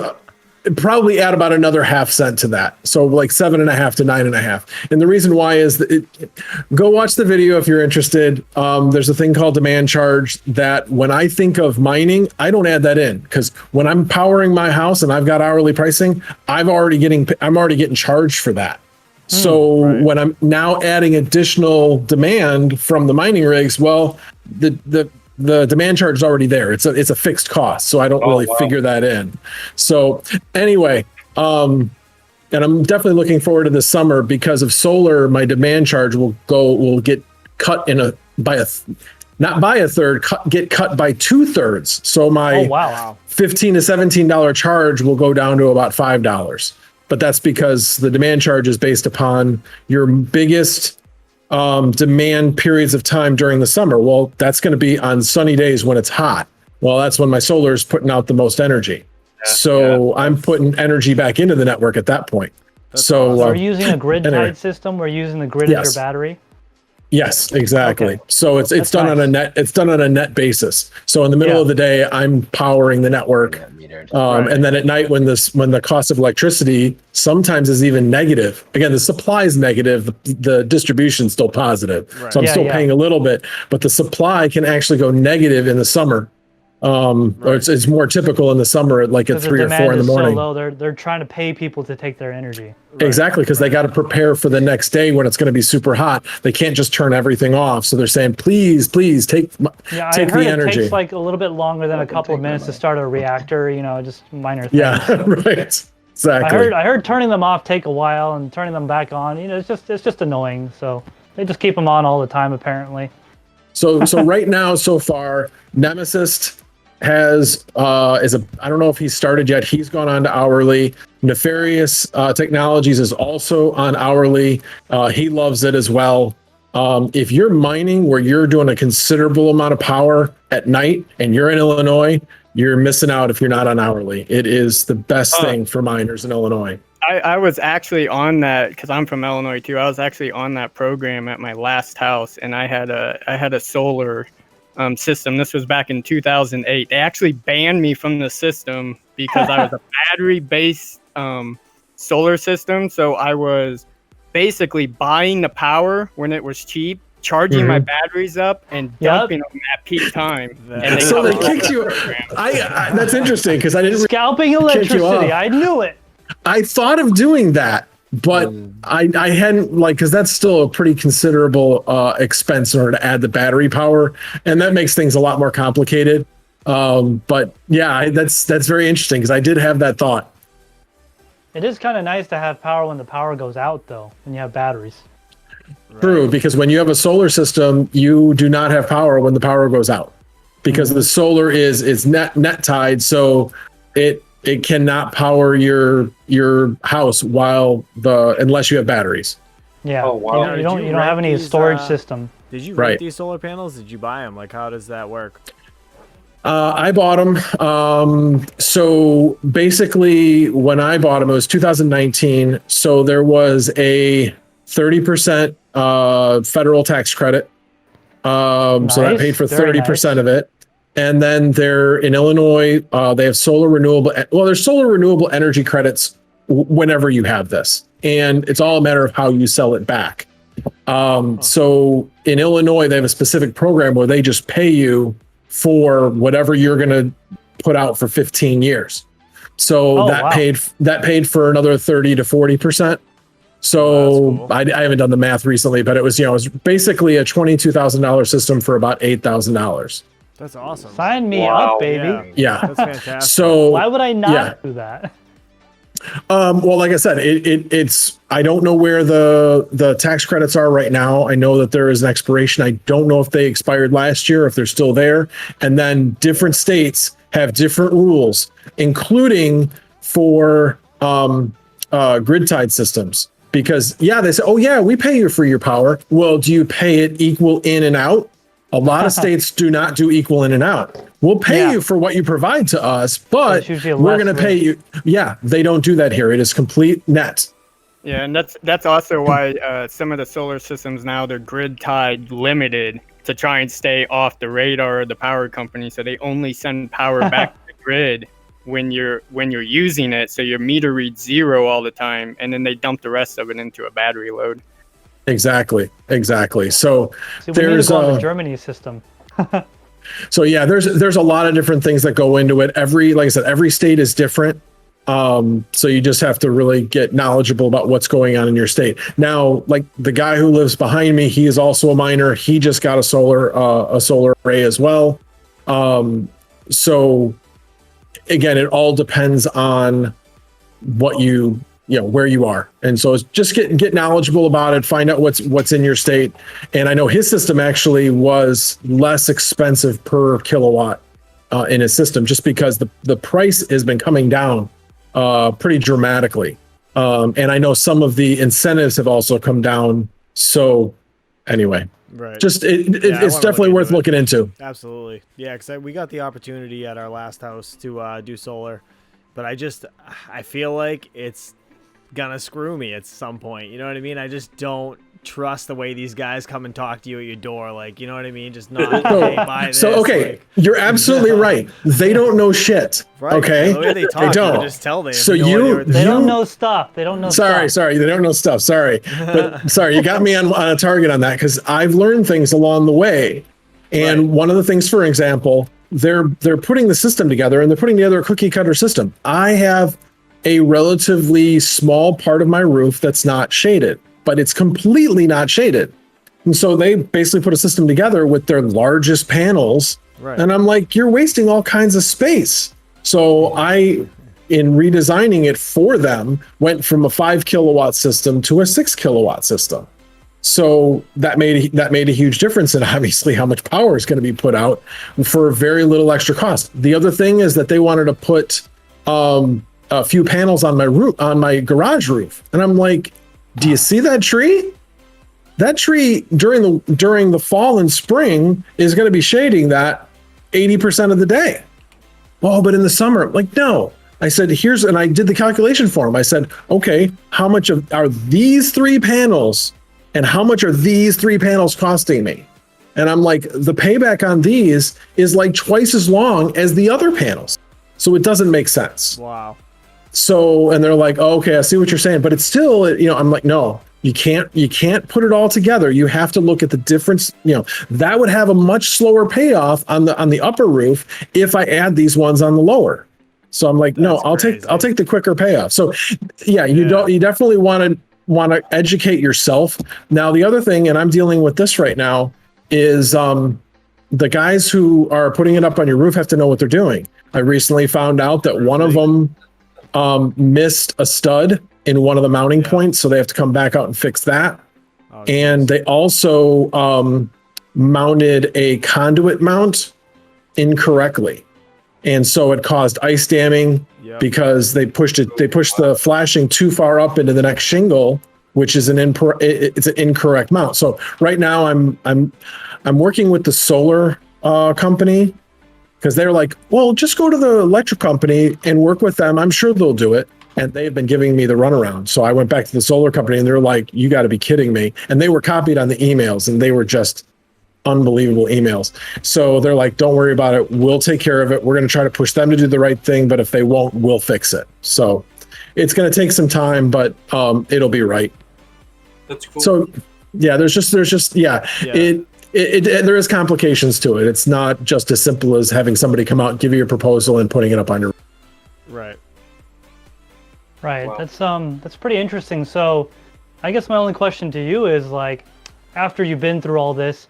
probably add about another half cent to that. So like 7.5 to 9.5. And the reason why is that go watch the video if you're interested. There's a thing called demand charge that when I think of mining, I don't add that in because when I'm powering my house and I've got hourly pricing, I'm already getting charged for that. So right. when I'm now adding additional demand from the mining rigs, well, the demand charge is already there. It's a fixed cost, so I don't really figure that in. So anyway, and I'm definitely looking forward to this summer because of solar. My demand charge will get cut get cut by 2/3. So my Oh, wow. $15 to $17 charge will go down to about $5. But that's because the demand charge is based upon your biggest demand periods of time during the summer. Well, that's going to be on sunny days when it's hot. Well, that's when my solar is putting out the most energy. So I'm putting energy back into the network at that point. So We're using a grid tied anyway. system. We're using the grid as your battery. Yes, exactly. Okay. So it's done nice. on a net. It's done on a net basis. So in the middle of the day, I'm powering the network, and then at night when the cost of electricity sometimes is even negative. Again, the supply is negative. The distribution's still positive. Right. So I'm still paying a little bit, but the supply can actually go negative in the summer. Or it's more typical in the summer, like at 3 or 4 in the morning. So low, they're trying to pay people to take their energy. Exactly, because they got to prepare for the next day when it's going to be super hot. They can't just turn everything off. So they're saying, please take I the heard energy. it takes like a little bit longer than a couple of minutes to start a reactor. Just minor things. Yeah, right. Exactly. I heard turning them off take a while and turning them back on. It's just annoying. So they just keep them on all the time apparently. So right now, so far, Nemesis has I don't know if he's started yet. He's gone on to hourly. Nefarious Technologies is also on hourly. He loves it as well. If you're mining where you're doing a considerable amount of power at night and you're in Illinois, you're missing out if you're not on hourly. It is the best thing for miners in Illinois. I was actually on that because I'm from Illinois too. I was actually on that program at my last house, and I had a solar system. This was back in 2008. They actually banned me from the system because I was a battery-based solar system. So I was basically buying the power when it was cheap, charging my batteries up, and dumping them at peak time. And So they kicked you. That's interesting because I didn't. Scalping electricity. I knew it. I thought of doing that, but I hadn't because that's still a pretty considerable expense in order to add the battery power, and that makes things a lot more complicated. But yeah, that's very interesting because I did have that thought. It is kind of nice to have power when the power goes out, though, when you have batteries. True, because when you have a solar system, you do not have power when the power goes out, because the solar is net tied, so it cannot power your house unless you have batteries. Yeah. Oh, wow. You don't Did you have rent any these, storage system. Did you Right. rent these solar panels? Did you buy them? Like, how does that work? I bought them. So basically, when I bought them, it was 2019. So there was a 30% federal tax credit. So that paid for Very 30% nice. of it. And then they're in Illinois. They have solar renewable. Well, there's solar renewable energy credits whenever you have this, and it's all a matter of how you sell it back. So in Illinois, they have a specific program where they just pay you for whatever you're going to put out for 15 years. So that paid for another 30 to 40%. So cool. I haven't done the math recently, but it was, it was basically a $22,000 system for about $8,000. That's awesome. Sign me Wow. up, baby. Yeah. That's fantastic. So Why would I not do that? well, like I said, it's I don't know where the tax credits are right now. I know that there is an expiration. I don't know if they expired last year, if they're still there. And then different states have different rules, including for grid tied systems. Because they say, oh yeah, we pay you for your power. Well, do you pay it equal in and out? A lot of states do not do equal in and out. We'll pay you for what you provide to us, but we're going to pay you. Yeah, they don't do that here. It is complete net. Yeah, and that's also why some of the solar systems now, they're grid tied limited to try and stay off the radar of the power company. So they only send power back to the grid when you're using it. So your meter reads 0 all the time, and then they dump the rest of it into a battery load. Exactly. So See, we there's need to go on the Germany system. So yeah, there's a lot of different things that go into it. Like I said, every state is different. So you just have to really get knowledgeable about what's going on in your state. Now, like the guy who lives behind me, he is also a miner. He just got a solar array as well. So again, it all depends on what where you are. And so it's just get knowledgeable about it, find out what's in your state. And I know his system actually was less expensive per kilowatt in his system, just because the price has been coming down pretty dramatically. And I know some of the incentives have also come down. So anyway, right. Just it's definitely worth looking into. Absolutely. Yeah, because we got the opportunity at our last house to do solar, but I feel like it's gonna screw me at some point. You know what I mean? I just don't trust the way these guys come and talk to you at your door. Like, you know what I mean? Just not, hey, buy this. So, okay, like, you're absolutely right. They don't know shit. right. Okay? The way they talk, They don't. You just tell them. So They don't know stuff. They don't know stuff. Sorry, they don't know stuff. Sorry. But sorry, you got me on a target on that, because I've learned things along the way. And one of the things, for example, they're putting the system together, and they're putting together a cookie cutter system. I have a relatively small part of my roof that's not shaded, but it's completely not shaded. And so they basically put a system together with their largest panels. Right. And I'm like, you're wasting all kinds of space. So I, in redesigning it for them, went from a 5 kilowatt system to a 6 kilowatt system. So that made a huge difference in obviously how much power is going to be put out for very little extra cost. The other thing is that they wanted to put a few panels on my roof, on my garage roof. And I'm like, do you see that tree? That tree during the fall and spring is going to be shading that 80% of the day. Oh, but in the summer, like, no. I said, and I did the calculation for him. I said, okay, how much are these 3 panels, and how much are these 3 panels costing me? And I'm like, the payback on these is like twice as long as the other panels. So it doesn't make sense. Wow. So, and they're like, oh, okay, I see what you're saying, but it's still, I'm like, no, you can't put it all together. You have to look at the difference. That would have a much slower payoff on the upper roof if I add these ones on the lower. So I'm like, no, I'll take the quicker payoff. So yeah, you definitely want to educate yourself. Now, the other thing, and I'm dealing with this right now, is the guys who are putting it up on your roof have to know what they're doing. I recently found out that one of them missed a stud in one of the mounting points, so they have to come back out and fix that. Oh, and they also mounted a conduit mount incorrectly, and so it caused ice damming because they pushed the flashing too far up into the next shingle, which is it's an incorrect mount. So right now I'm working with the solar company, because they're like, well, just go to the electric company and work with them. I'm sure they'll do it. And they've been giving me the runaround. So I went back to the solar company, and they're like, you got to be kidding me. And they were copied on the emails, and they were just unbelievable emails. So they're like, don't worry about it. We'll take care of it. We're going to try to push them to do the right thing. But if they won't, we'll fix it. So it's going to take some time, but it'll be right. That's cool. So yeah, there is complications to it. It's not just as simple as having somebody come out and give you a proposal and putting it up on your. Right. Right. Wow. That's pretty interesting. So I guess my only question to you is, like, after you've been through all this,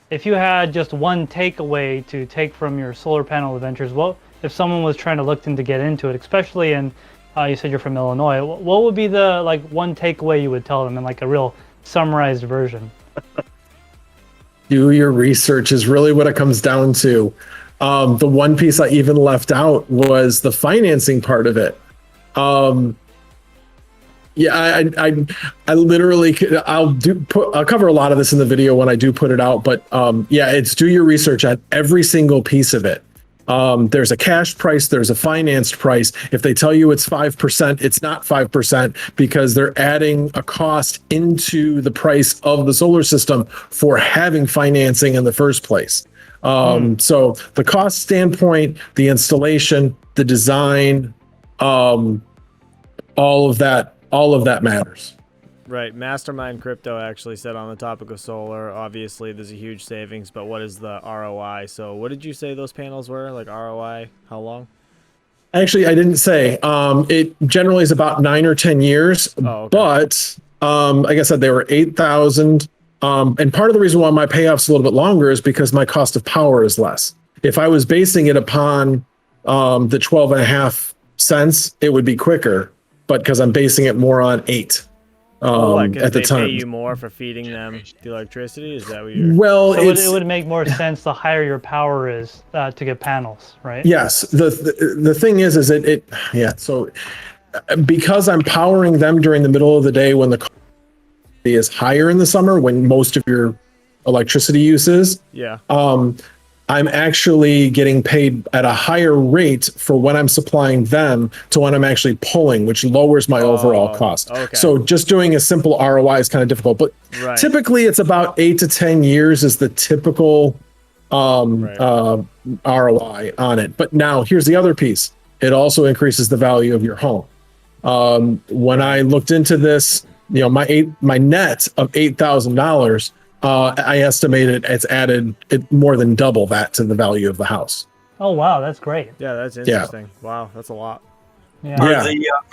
if you had just one takeaway to take from your solar panel adventures, what if someone was trying to look into get into it, especially in you said you're from Illinois, what would be the like one takeaway you would tell them in like a real summarized version? Do your research is really what it comes down to. The one piece I even left out was the financing part of it. Yeah, I literally I'll cover a lot of this in the video when I do put it out, but yeah, it's do your research on every single piece of it. There's a cash price, there's a financed price. If they tell you it's 5%, it's not 5% because they're adding a cost into the price of the solar system for having financing in the first place. So the cost standpoint, the installation, the design, all of that matters. Right. Mastermind Crypto actually said on the topic of solar, obviously there's a huge savings, but what is the ROI? So what did you say those panels were? Like ROI, how long? Actually, I didn't say. It generally is about 9 or 10 years, but like I said, they were 8,000. And part of the reason why my payoff's a little bit longer is because my cost of power is less. If I was basing it upon the 12.5 cents, it would be quicker, but because I'm basing it more on 8. At the time, pay you more for feeding them the electricity. Is that what you're? Well, so it would make more sense the higher your power is to get panels, right? Yes. The thing is it yeah. So because I'm powering them during the middle of the day when the cost is higher in the summer, when most of your electricity use is, yeah. I'm actually getting paid at a higher rate for when I'm supplying them to when I'm actually pulling, which lowers my overall cost. Okay. So just doing a simple ROI is kind of difficult, but typically it's about 8 to 10 years is the typical ROI on it. But now here's the other piece. It also increases the value of your home. When I looked into this, my net of $8,000, I estimated it's added more than double that to the value of the house. Oh wow, that's great. Yeah, that's interesting. Yeah. Wow, that's a lot. Yeah.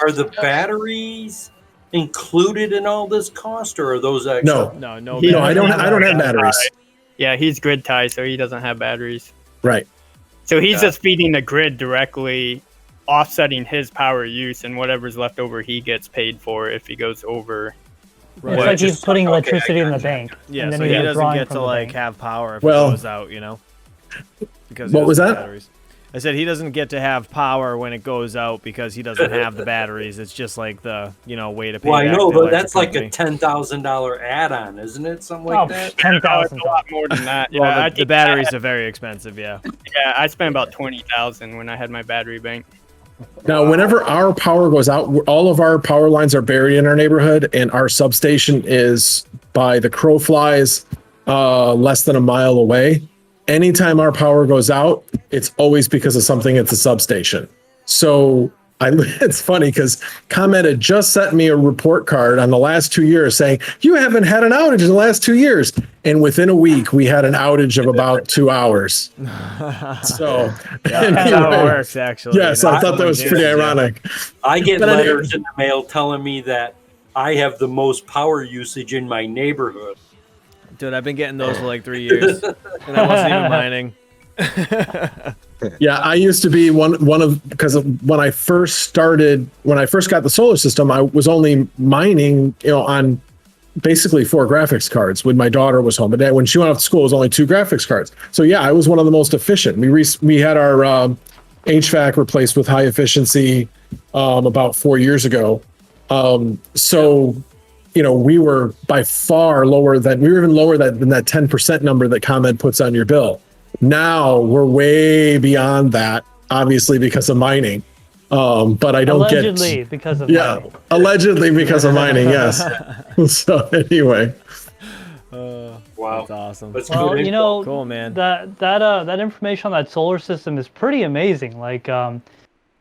Are the batteries included in all this cost, or are those extra? No. I don't have batteries. Yeah, he's grid tied, so he doesn't have batteries. Right. So he's just feeding the grid directly, offsetting his power use, and whatever's left over he gets paid for if he goes over. Right. It's like he's putting electricity in the bank. Yeah, and then so he doesn't get to like have power if it goes out, because what was that? Batteries. I said he doesn't get to have power when it goes out because he doesn't have the batteries. It's just like the way to pay. Well, I back know, the but that's like company. a $10,000 add-on, isn't it? Something like that. $10,000. A lot more than that. Yeah, Well, the batteries are very expensive. Yeah. Yeah, I spent about $20,000 when I had my battery bank. Now, whenever our power goes out, all of our power lines are buried in our neighborhood, and our substation is by the crow flies, less than a mile away. Anytime our power goes out, it's always because of something at the substation. So it's funny because ComEd had just sent me a report card on the last 2 years saying, you haven't had an outage in the last 2 years. And within a week, we had an outage of about 2 hours. So That's how it works, actually. yes, I thought that was pretty ironic. I get letters in the mail telling me that I have the most power usage in my neighborhood. Dude, I've been getting those for like 3 years, and I wasn't even mining. Yeah, I used to be one of because when I first got the solar system, I was only mining, on basically 4 graphics cards when my daughter was home. But when she went off to school, it was only 2 graphics cards. So yeah, I was one of the most efficient. We had our HVAC replaced with high efficiency about 4 years ago. We were by far lower than we were even lower than that 10% number that ComEd puts on your bill. Now we're way beyond that, obviously because of mining. But I don't allegedly because of mining. Allegedly because of mining, yes. So anyway. Wow. That's awesome. That's Well, good you info. know, Cool, man. that information on that solar system is pretty amazing. Like, so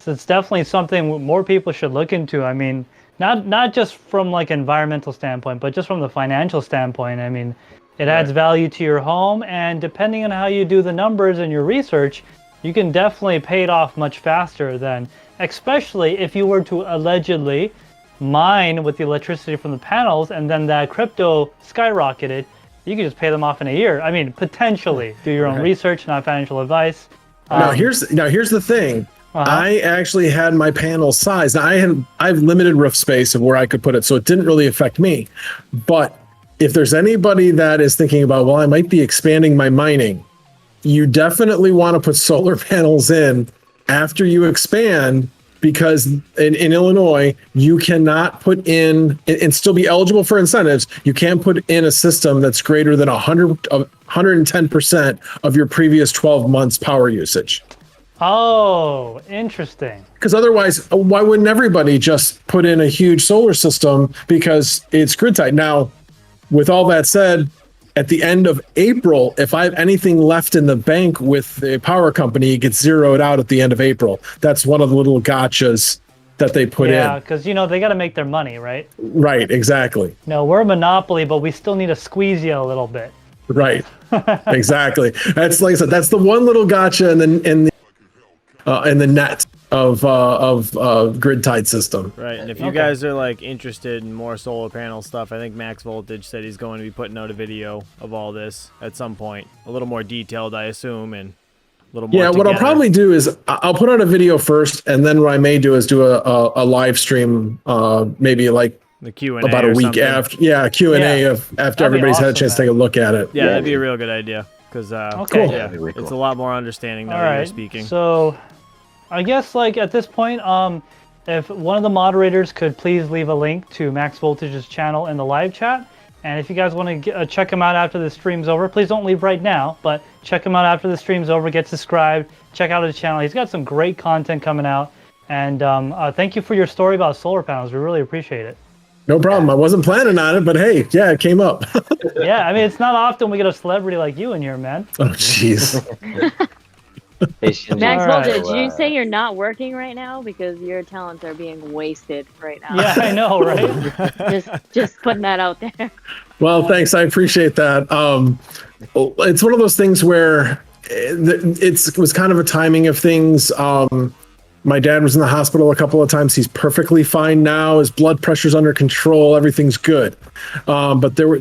it's definitely something more people should look into. I mean, not just from like environmental standpoint, but just from the financial standpoint. I mean, it adds Right. value to your home, and depending on how you do the numbers and your research, you can definitely pay it off much faster than, especially if you were to allegedly mine with the electricity from the panels and then that crypto skyrocketed. You could just pay them off in a year. I mean, potentially. Do your own Right. research, not financial advice. Now here's the thing. Uh-huh. I actually had my panel size. Now I've limited roof space of where I could put it, so it didn't really affect me. But if there's anybody that is thinking about, well, I might be expanding my mining, you definitely want to put solar panels in after you expand, because in Illinois, you cannot put in and still be eligible for incentives. You can't put in a system that's greater than 110% of your previous 12 months power usage. Oh, interesting. Because otherwise, why wouldn't everybody just put in a huge solar system because it's grid tied? Now, with all that said, at the end of April, if I have anything left in the bank with the power company, it gets zeroed out at the end of April. That's one of the little gotchas that they put Yeah, in. because, you know, they got to make their money, right? Right, exactly. No, we're a monopoly, but we still need to squeeze you a little bit. Right, exactly. That's like I said. That's the one little gotcha in the net of grid tied system. Right, and if you Okay. guys are like interested in more solar panel stuff, I think Max Voltage said he's going to be putting out a video of all this at some point, a little more detailed, I assume, and a little more. Yeah, what I'll together. probably do is I'll put out a video first, and then what I may do is do a live stream, maybe like the Q&A about a or week something. after. Yeah, Q&A Yeah. after That'd be everybody's had a awesome, chance to man. take a look at it. Yeah, that'd be a real good idea because Okay. yeah, That'd be really it's cool. a lot more understanding now All that you're right. speaking. So, I guess like at this point, if one of the moderators could please leave a link to Max Voltage's channel in the live chat, and if you guys want to check him out after the stream's over, please don't leave right now, but check him out after the stream's over. Get subscribed, check out his channel. He's got some great content coming out, and thank you for your story about solar panels. We really appreciate it. No problem. I wasn't planning on it, but hey, yeah, it came up. Yeah, I mean it's not often we get a celebrity like you in here, man. Oh, jeez. Hey, Shinji, Max All right. Voltage, so, you say you're not working right now because your talents are being wasted right now. Yeah, I know, right? just putting that out there. Well, thanks. I appreciate that. It's one of those things where it was kind of a timing of things. My dad was in the hospital a couple of times. He's perfectly fine now. His blood pressure's under control. Everything's good. But there were,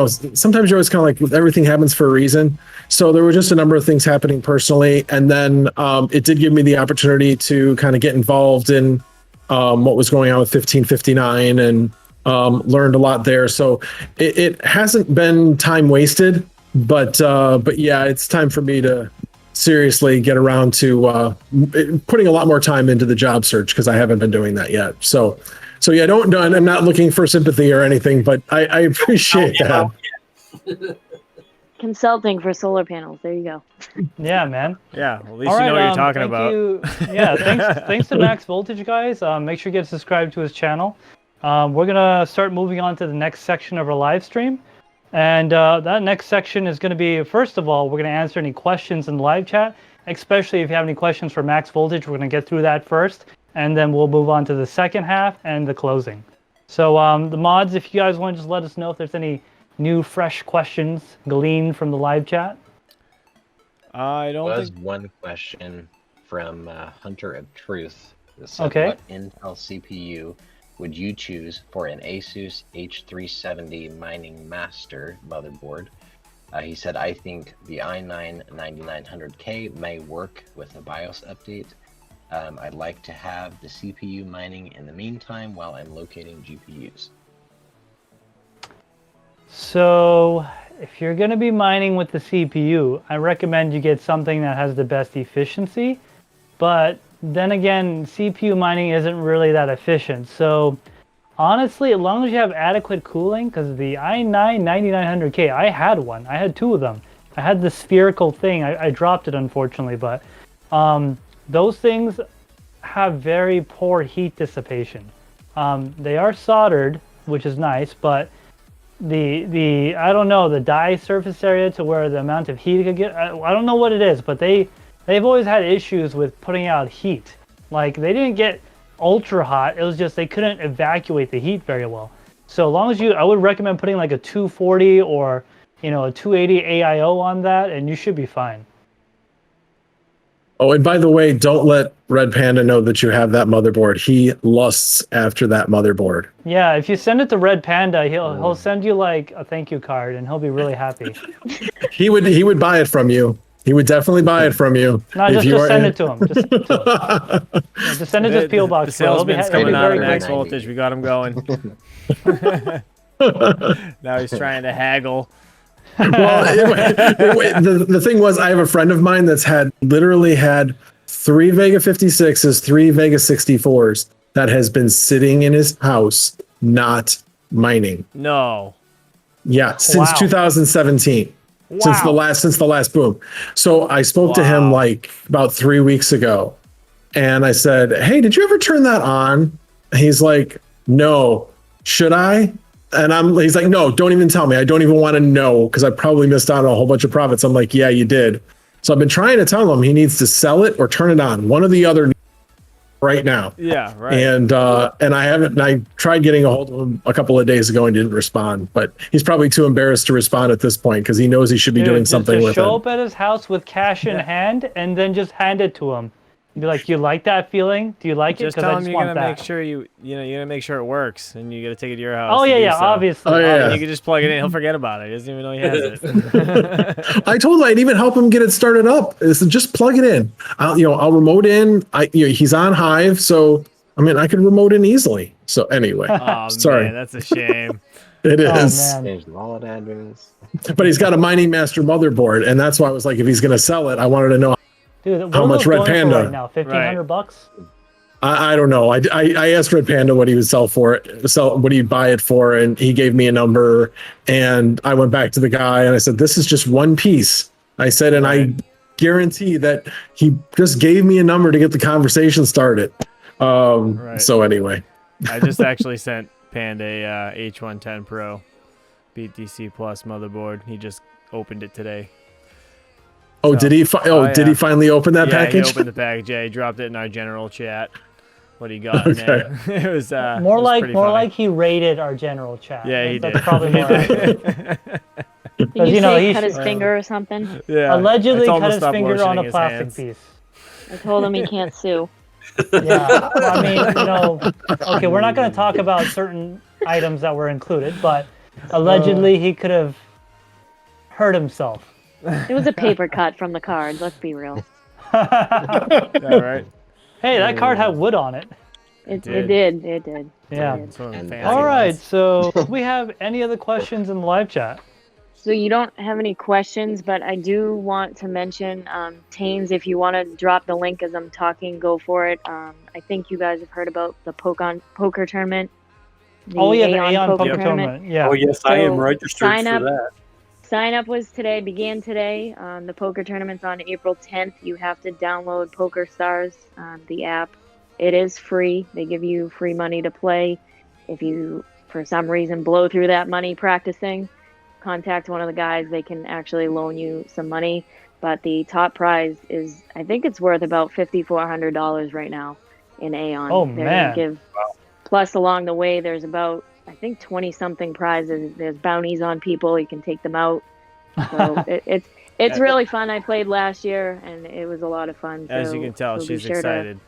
sometimes you're always kind of like, everything happens for a reason. So there were just a number of things happening personally. And then it did give me the opportunity to kind of get involved in what was going on with 1559 and learned a lot there. So it hasn't been time wasted, but yeah, it's time for me to seriously get around to putting a lot more time into the job search because I haven't been doing that yet. So yeah, I'm not looking for sympathy or anything, but I appreciate that. Consulting for solar panels. There you go. Yeah, man. Yeah, well, at least All you know right, what you're talking thank about. you. Yeah, thanks to Max Voltage, guys. Make sure you get subscribed to his channel. We're gonna start moving on to the next section of our live stream, and that next section is gonna be, first of all, we're gonna answer any questions in the live chat, especially if you have any questions for Max Voltage. We're gonna get through that first, and then we'll move on to the second half and the closing. So the mods, if you guys want to just let us know if there's any new, fresh questions gleaned from the live chat. I don't was think. one question from Hunter of Truth. That said, Okay. What Intel CPU would you choose for an Asus H370 Mining Master motherboard? He said, I think the i9 9900K may work with a BIOS update. I'd like to have the CPU mining in the meantime while I'm locating GPUs. So if you're going to be mining with the CPU, I recommend you get something that has the best efficiency. But then again, CPU mining isn't really that efficient. So honestly, as long as you have adequate cooling, because the i9 9900K, I had one. I had two of them. I had the spherical thing. I dropped it, unfortunately. But those things have very poor heat dissipation. They are soldered, which is nice, but the I don't know, the die surface area to where the amount of heat it could get. I don't know what it is, but they've always had issues with putting out heat. Like they didn't get ultra hot. It was just they couldn't evacuate the heat very well. So long as I would recommend putting like a 240 or a 280 AIO on that, and you should be fine. Oh, and by the way, don't let Red Panda know that you have that motherboard. He lusts after that motherboard. Yeah, if you send it to Red Panda, he'll send you like a thank you card, and he'll be really happy. He would buy it from you. He would definitely buy it from you. No, just send it to him. Just send it to his PO box. The salesman's coming out of very max grateful. voltage. We got him going. Now he's trying to haggle. Well, the thing was, I have a friend of mine that's literally had 3 Vega 56s, 3 Vega 64s that has been sitting in his house, not mining. No. Yeah, since Wow. 2017. Wow. Since the last boom. So I spoke to him like about 3 weeks ago, and I said, "Hey, did you ever turn that on?" He's like, "No. Should I?" And he's like, "No, don't even tell me. I don't even want to know because I probably missed out on a whole bunch of profits." I'm like, "Yeah, you did." So I've been trying to tell him he needs to sell it or turn it on, one or the other, right now. Yeah, right. And I haven't. I tried getting a hold of him a couple of days ago and didn't respond. But he's probably too embarrassed to respond at this point because he knows he should be doing something just with show it. up at his house with cash in hand and then just hand it to him. Be like, "You like that feeling? Do you like it? Just Because tell I him just you're want gonna that." make sure you're gonna make sure it works, and you gotta take it to your house. Oh to yeah, do yeah, so. obviously. Oh, yeah. And you can just plug it in. He'll forget about it. He doesn't even know he has it. I told him I'd even help him get it started up. I said, just plug it in. I'll remote in. He's on Hive, so I mean I can remote in easily. So anyway, Oh sorry, man, that's a shame. it is. man. Change the wallet address. But he's got a Mining Master motherboard, and that's why I was like, if he's gonna sell it, I wanted to know Dude, what how are much those Red going for Panda. right now? $1,500? I don't know. I asked Red Panda what he would what he'd buy it for, and he gave me a number. And I went back to the guy and I said, "This is just one piece." I said, and I guarantee that he just gave me a number to get the conversation started. So anyway, I just actually sent Panda a H110 Pro BTC Plus motherboard. He just opened it today. oh, So- did he? Did he finally open that Yeah, package? he opened the package. Yeah, he dropped it in our general chat. What he got in there. It was More pretty funny. like he raided our general chat. Yeah, he That's did. probably He more did. accurate. Did you you know, say he cut his should- finger or something? Yeah, Allegedly I told him cut to his stop finger on lotioning a his plastic hands. piece. I told him he can't sue. Yeah, I mean, okay, we're not going to talk about certain items that were included, but allegedly he could have hurt himself. It was a paper cut from the card. Let's be real. Yeah, right. Hey, that card had wood on it. It did. did. It did. Yeah. It did. It's one of the And- fancy All right, ones. so we have any other questions in the live chat? So you don't have any questions, but I do want to mention, Taines, if you want to drop the link as I'm talking, go for it. I think you guys have heard about the poker tournament. The Oh yeah, the Aion Aion poker tournament. Yeah. Oh yes, I am So, registered sign for up. that. Sign up began today. The poker tournament's on April 10th. You have to download PokerStars, the app. It is free. They give you free money to play. If you, for some reason, blow through that money practicing, contact one of the guys. They can actually loan you some money. But the top prize is, I think it's worth about $5,400 right now in Aion. Oh, They're man. gonna give, plus along the way, there's about, I think, 20-something prizes. There's bounties on people. You can take them out. So it's really fun. I played last year, and it was a lot of fun. As so- you can tell, so be she's sure to- excited.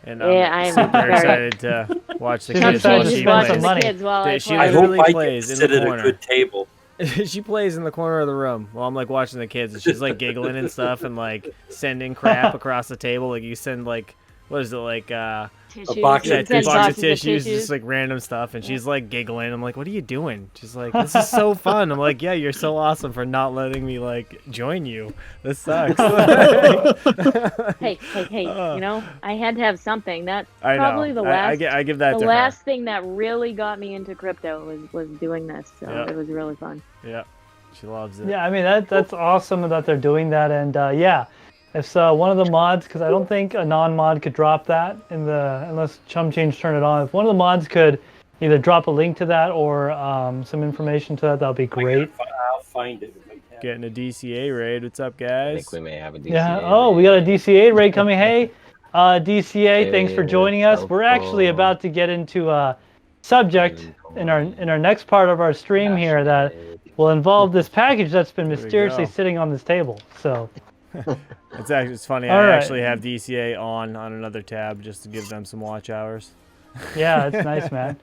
And Yeah, I'm super very- excited to watch the She's kids excited while to she just spend some watching plays. the money. kids while I Dude, she play. I literally hope I plays can in sit the at a corner. good table. She plays in the corner of the room while I'm like watching the kids, and she's like giggling and stuff, and like sending crap across the table. Like you send like, what is it like? Tissues. box You of send Box of boxes tissues, just like random stuff, and she's like giggling. I'm like, what are you doing? She's like, this is so fun. I'm like, yeah, you're so awesome for not letting me like join you. This sucks. Hey, you know, I had to have something. That's I know. probably the last I give that the to last thing that really got me into crypto was doing this. So Yeah. it was really fun. her. Yeah, she loves it. Yeah, I mean that's awesome that they're doing that, and yeah, if one of the mods, because I don't think a non-mod could drop that unless Chum Change turned it on. If one of the mods could either drop a link to that or some information to that, that'll be great. I'll find it. Getting a DCA raid. What's up, I guys? think we may have a DCA. Yeah. Oh, we got a DCA raid coming. Hey, DCA, thanks for Hey, joining us. We're actually about to get into a subject in our next part of our stream here that will involve this package that's been There we mysteriously go. sitting on this table. So It's funny. All I right. actually have DCA on another tab just to give them some watch hours. yeah, it's nice, man.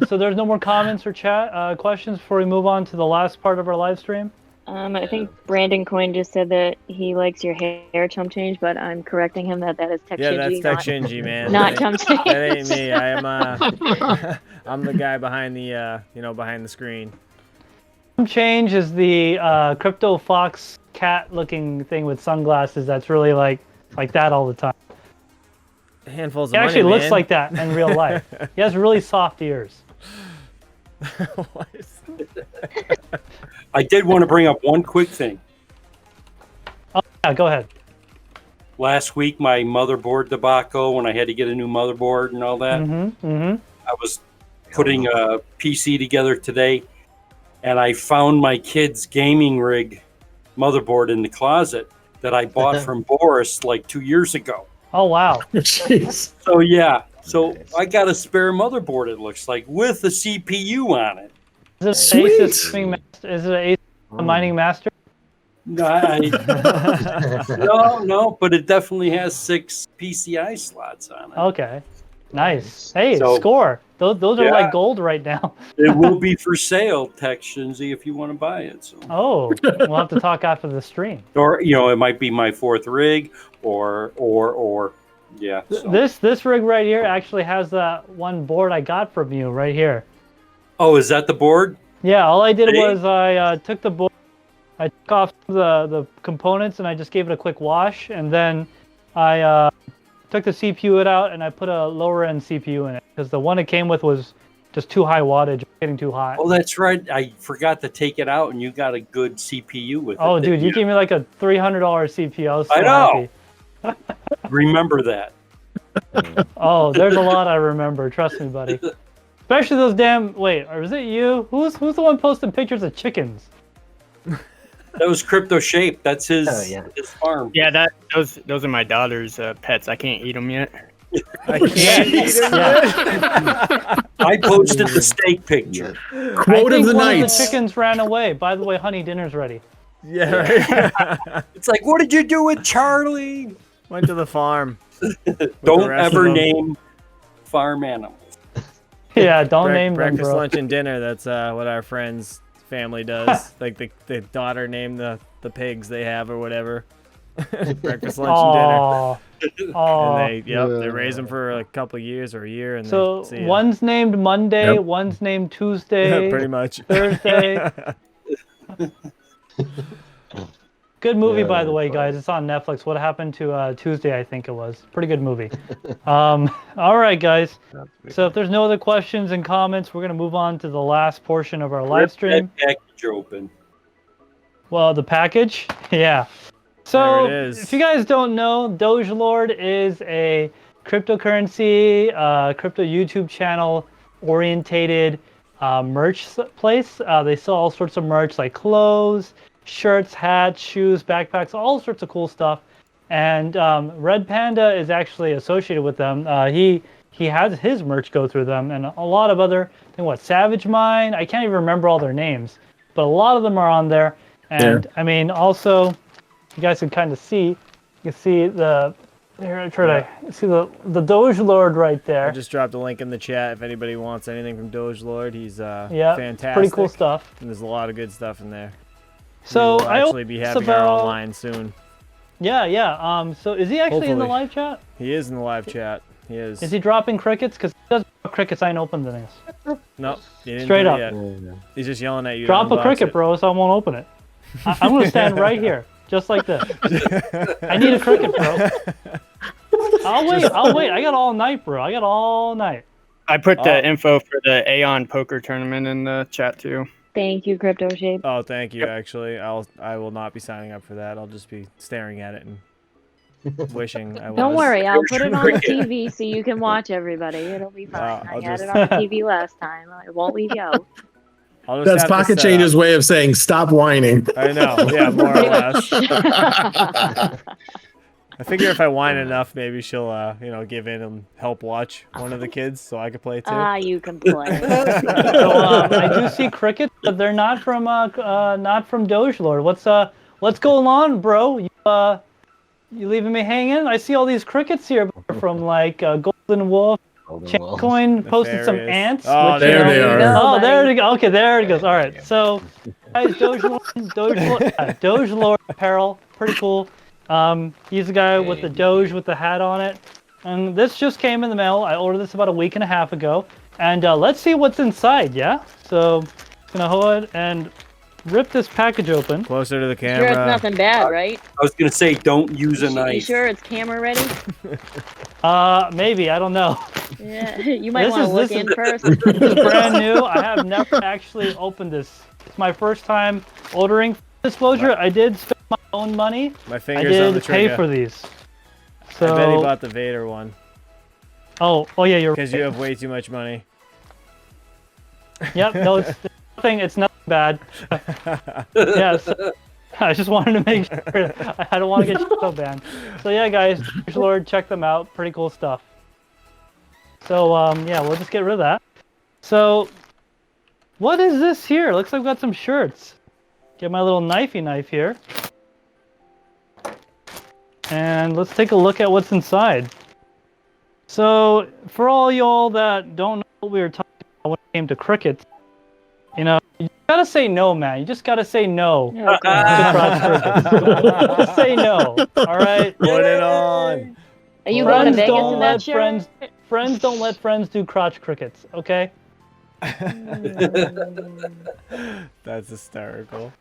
So there's no more comments or chat questions before we move on to the last part of our live stream. I think Brandon Coyne just said that he likes your hair chump change, but I'm correcting him that is TekShinji. Yeah, that's not, TekShinji, man. not That chump ain't- change. That ain't me. I am I'm the guy behind the behind the screen. Change is the crypto fox cat looking thing with sunglasses that's really like that all the time. Handfuls of He money, actually looks man. like that in real life. He has really soft ears. What? I did want to bring up one quick thing. Yeah, go ahead. Last week, my motherboard debacle, when I had to get a new motherboard and all that, I was putting a PC together today, and I found my kid's gaming rig motherboard in the closet that I bought from Boris like 2 years ago. Oh wow. Jeez. So yeah, so Nice. I got a spare motherboard. It looks like with a CPU on it. Is it Sweet. Asus mining master? Is it a mining master? No, no, but it definitely has 6 PCI slots on it. Okay. Nice. Hey, So- score. Those are Yeah. like gold right now. It will be for sale, TekShinji, if you want to buy it. So. Oh, we'll have to talk after the stream. Or it might be my 4th rig, or yeah. So. This rig right here actually has that one board I got from you right here. Oh, is that the board? Yeah, all I did See? was I took the board, I took off the components, and I just gave it a quick wash, and then I took the CPU out and I put a lower end CPU in it because the one it came with was just too high wattage, getting too hot. Oh, that's right. I forgot to take it out, and you got a good CPU with it. Oh, dude, didn't you gave me like a $300 CPU. I was so I know. happy. Remember that. Oh, there's a lot I remember. Trust me, buddy. Especially those damn. Wait, or is it you? Who's the one posting pictures of chickens? That was Crypto Shape. That's his, Oh, yeah. his farm. Yeah, those are my daughter's pets. I can't eat them yet. I can't eat him. Yeah. I posted the steak picture. I Quote think of the one night. of the chickens ran away. By the way, honey, dinner's ready. Yeah. Right. It's like, what did you do with Charlie? Went to the farm. Don't rest ever of 'em. name farm animals. Yeah, don't name them, breakfast, bro. lunch, and dinner. That's what our friend's family does. Like the daughter named the pigs they have or whatever. Breakfast, lunch, and dinner. Oh, oh. And they raise them for a couple of years or a year, and So they see ya. one's named Monday, Yep. one's named Tuesday, pretty much Thursday. Good movie, by the way, guys. It's on Netflix. What Happened to Tuesday, I think it was. Pretty good movie. All right, guys. So if there's no other questions and comments, we're going to move on to the last portion of our live Rip stream. that package open. Well, the package? Yeah. So There it is. if you guys don't know, dogelord is a cryptocurrency, crypto YouTube channel orientated merch place. They sell all sorts of merch like clothes, shirts, hats, shoes, backpacks, all sorts of cool stuff. And Red Panda is actually associated with them. He has his merch go through them, and a lot of other, I think Savage Mine. I can't even remember all their names, but a lot of them are on there. And I mean, also, you guys can kind of see. You can see the. Here, I try to see the dogelord right I there. just dropped a link in the chat if anybody wants anything from dogelord. He's Yeah, fantastic. pretty cool stuff. And there's a lot of good stuff in there. So we'll I actually be it's having our about- online soon. Yeah. So is he actually in the Hopefully. live chat? He is in the live chat. He is. Is he dropping crickets? Because if he does drop crickets, I ain't opened this. No, he didn't Straight do up. it yet. He's just yelling at you. to Drop a unbox cricket, it. bro, so I won't open it. I'm gonna stand right here, just like this. I need a cricket, bro. I'll wait. I got all night, bro. I got all night. I put Oh. the info for the Aion poker tournament in the chat too. Thank you, Crypto Shape. Oh, thank you. Actually, I will not be signing up for that. I'll just be staring at it and wishing I was. Don't worry, I'll put it on the Cricket. TV so you can watch everybody. It'll be fine. I I'll had just- it on the TV last time. I won't leave you out. I'll just That's have to Pocket set Change's up. way of saying stop whining. I know. Yeah, more or Pretty less. much. I figure if I whine enough, maybe she'll, give in and help watch one of the kids so I could play too. You can play. So I do see crickets, but they're not from dogelord. What's going on, bro? You leaving me hanging? I see all these crickets here from like Golden Wolf. Golden Wolf. Coin posted some Nefarious. ants. Oh, which, there you know- they are. Oh, there buddy. it goes. Okay, there it goes. All right. So, guys, dogelord apparel, pretty cool. He's the guy with the Doge with the hat on it. And this just came in the mail. I ordered this about a week and a half ago. And let's see what's inside, yeah? So, gonna hold it and rip this package open. Closer to the Sure, it's camera. nothing bad, right? I was gonna say, don't use a You knife. sure it's camera ready? Maybe, I don't know. Yeah, you might This want is- to look this is- in first. This is brand new. I have never actually opened this. It's my first time ordering. Disclosure, I did spend my own money. My I fingers on the did pay trigger. for these. I bet he So, bought the Vader one oh yeah, you're because you have way too much money. Yep, no, it's nothing. It's nothing bad. Yes, I just wanted to make sure. I don't want to get so banned. So yeah, guys, Lord, check them out. Pretty cool stuff. So yeah, we'll just get rid of that. So, what is this here? Looks like we've got some shirts. Get my little knifey knife here, and let's take a look at what's inside. So, for all y'all that don't know what we were talking about when it came to crickets, you gotta say no, man. You just gotta say no. Oh, God. to crotch crickets. Just say no. All right. Put it on. Are you going to Friends Vegas don't in let that shirt? friends don't let friends do crotch crickets. Okay. That's hysterical.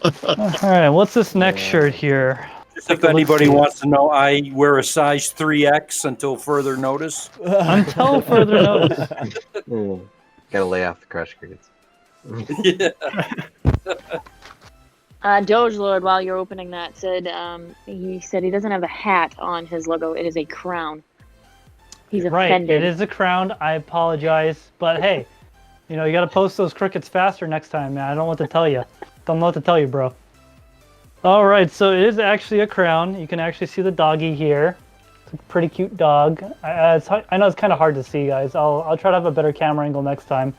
All right. What's this next shirt here? Just if anybody wants to know, I wear a size 3X until further notice. Until further notice. Gotta lay off the crush crickets. Yeah. Dogelord, while you're opening that, said he said he doesn't have a hat on his logo. It is a crown. He's Right. offended. It is a crown. I apologize, but hey, you gotta post those crickets faster next time, man. I don't know what to tell you. Don't know what to tell you, bro. All right, so it is actually a crown. You can actually see the doggy here. It's a pretty cute dog. I know it's kind of hard to see, guys. I'll try to have a better camera angle next time.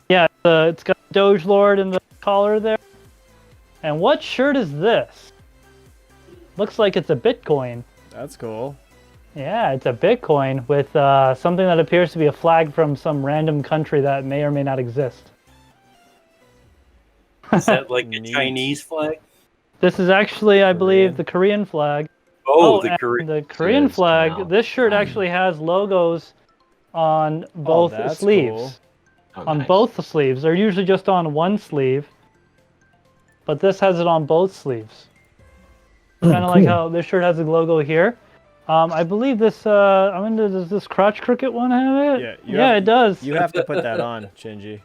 Yeah, it's got dogelord in the collar there. And what shirt is this? Looks like it's a Bitcoin. That's cool. Yeah, it's a Bitcoin with something that appears to be a flag from some random country that may or may not exist. Is that like a Neat. Chinese flag? This is actually, I believe, Korean. the Korean flag. Oh, the and Korean. the Korean Suez flag. Canal. This shirt actually has logos on both that's sleeves. cool. Oh, On nice. both the sleeves. They're usually just on one sleeve, but this has it on both sleeves. Kind of like how this shirt has a logo here. I believe this. Does this crotch cricket one have it? Yeah, it does. You have to put that on, Shinji.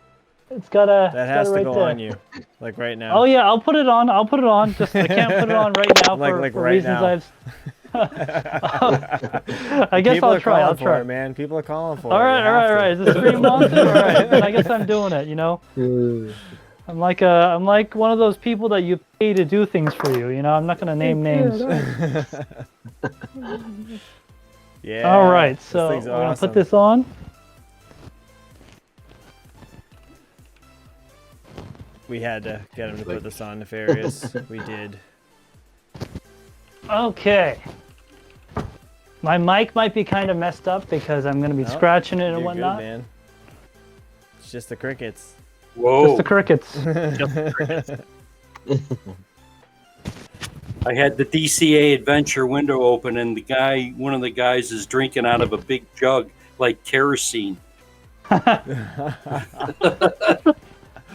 It's got a. That it's has got to it go right there. on you, like right now. Oh yeah, I'll put it on. I'll put it on. Just I can't put it on right now Like for right reasons now. I guess People I'll are try. I'll calling for try. it, man. People are calling for All it. right, You all right, have all to. right. Is this stream on? All right, then I guess I'm doing it. I'm like one of those people that you pay to do things for you. I'm not gonna name names. Yeah. All right, this so we're thing's gonna awesome. put this on. We had to get him to put this on, Nefarious. We did. Okay. My mic might be kind of messed up because I'm gonna be No, scratching it and You're whatnot. good, man. It's just the crickets. Whoa. Just the crickets. I had the DCA Adventure window open, and one of the guys is drinking out of a big jug like kerosene.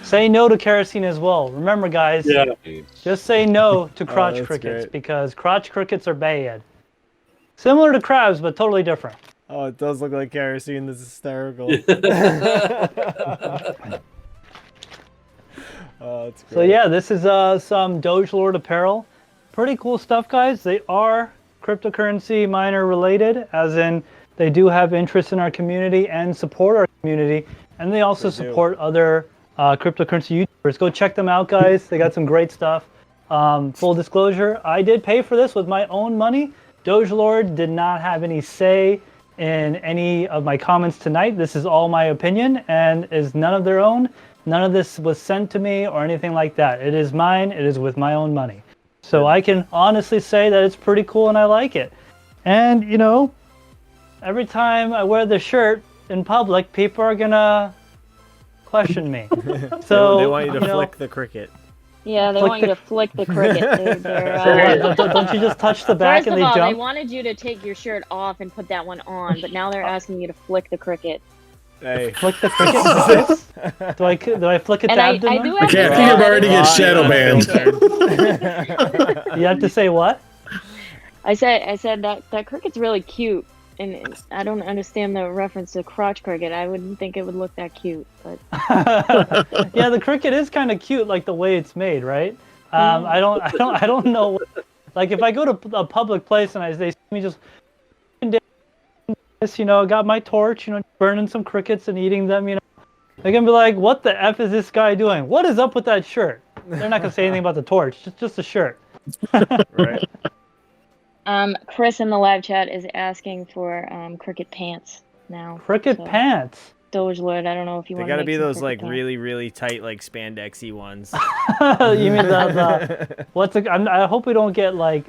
Say no to kerosene as well. Remember, guys. Yeah. Just say no to crotch that's crickets great. because crotch crickets are bad. Similar to crabs, but totally different. Oh, it does look like kerosene. This is hysterical. Oh, it's great. So yeah, this is some dogelord apparel. Pretty cool stuff, guys. They are cryptocurrency miner related, as in they do have interest in our community and support our community, and they also support other cryptocurrency YouTubers. Go check them out, guys. They got some great stuff. Full disclosure, I did pay for this with my own money. dogelord did not have any say in any of my comments tonight. This is all my opinion and is none of their own. None of this was sent to me or anything like that. It is mine. It is with my own money. So I can honestly say that it's pretty cool and I like it. And, you know, every time I wear the shirt in public, people are gonna question me. So they want you to flick the cricket. Yeah, they want you to flick the cricket. Don't you just touch the back First and of they all, jump? they wanted you to take your shirt off and put that one on, but now they're asking you to flick the cricket. Hey. Flick the cricket? do I flick it And to I abdomen? do I have to can't say think I've that already get shadow banned. You have to say what? I said that cricket's really cute, and I don't understand the reference to crotch cricket. I wouldn't think it would look that cute, but Yeah, the cricket is kind of cute, like the way it's made, right? I don't know. Like if I go to a public place and they see me just, you know, got my torch, you know, burning some crickets and eating them, you know, they're gonna be like, "What the f is this guy doing? What is up with that shirt?" They're not gonna say anything about the torch, just a shirt. Right. Chris in the live chat is asking for cricket pants now. Cricket so, pants. dogelord, I don't know if you They want. gotta be those like really tight, like spandexy ones. You mean the what's it? I hope we don't get like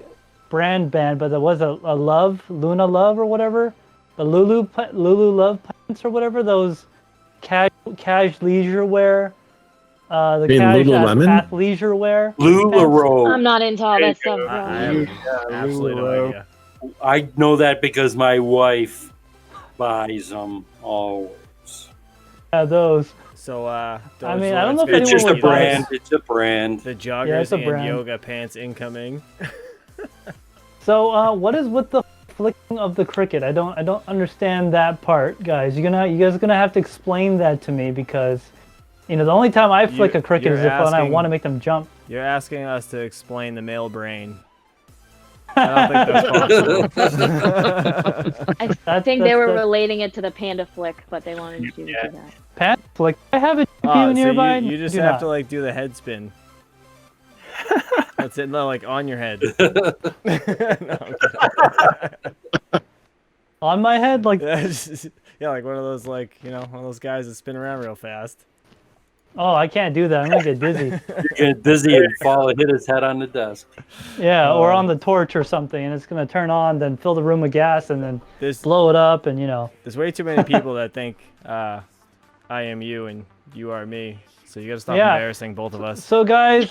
brand banned, but there was a Luna Love or whatever, the Lulu Love pants or whatever. Those cash leisure wear. The mean cash Lululemon? athleisure wear. LuLaRoe. I'm not into all that stuff. I Bro. have absolutely no idea. I know that because my wife buys them always. Yeah, those. So, I mean, I don't know if It's anyone just a would buy brand. It's a brand. The Yeah, joggers it's a and brand. yoga pants incoming. So, what is with the flicking of the cricket? I don't understand that part, guys. You guys are gonna have to explain that to me because, you know, the only time I flick a cricket you're is if when I asking- want to make them jump. You're asking us to explain the male brain. I don't think that's possible. I think they that's were the- relating it to the panda flick, but they wanted you to do that. Pat flick. I have a Oh, GPU so nearby. you just Do have not. to like do the head spin. That's it. No, like on your head. No, I'm kidding. On my head, like, Yeah, like one of those, like, you know, one of those guys that spin around real fast. oh, I can't do that. I'm gonna get dizzy. You get dizzy and fall and hit his head on the desk. Yeah, or on the torch or something, and it's gonna turn on, then fill the room with gas, and then There's blow it up, and you know. there's way too many people that think I am you and you are me. So you gotta stop Yeah. embarrassing both of us. So guys,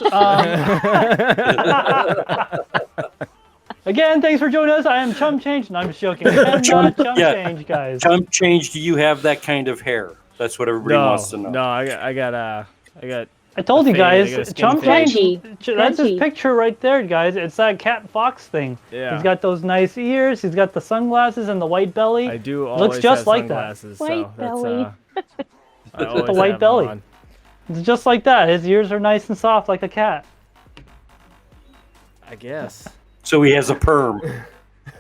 again, thanks for joining us. I am CHUMPCHANGED. No, I'm just joking. I am not CHUMPCHANGED, guys. Chump change. Do you have that kind of hair? That's what everybody wants to know. No, I got I told you fade, guys, they got a skin CHUMPCHANGED. That's his Crunchy. picture right there, guys. It's that cat fox thing. Yeah. He's got those nice ears. He's got the sunglasses and the white belly. I do always Looks just have like that. sunglasses, White so belly. that's I always the white have them belly. on. It's just like that. His ears are nice and soft like a cat. I guess. So he has a perm.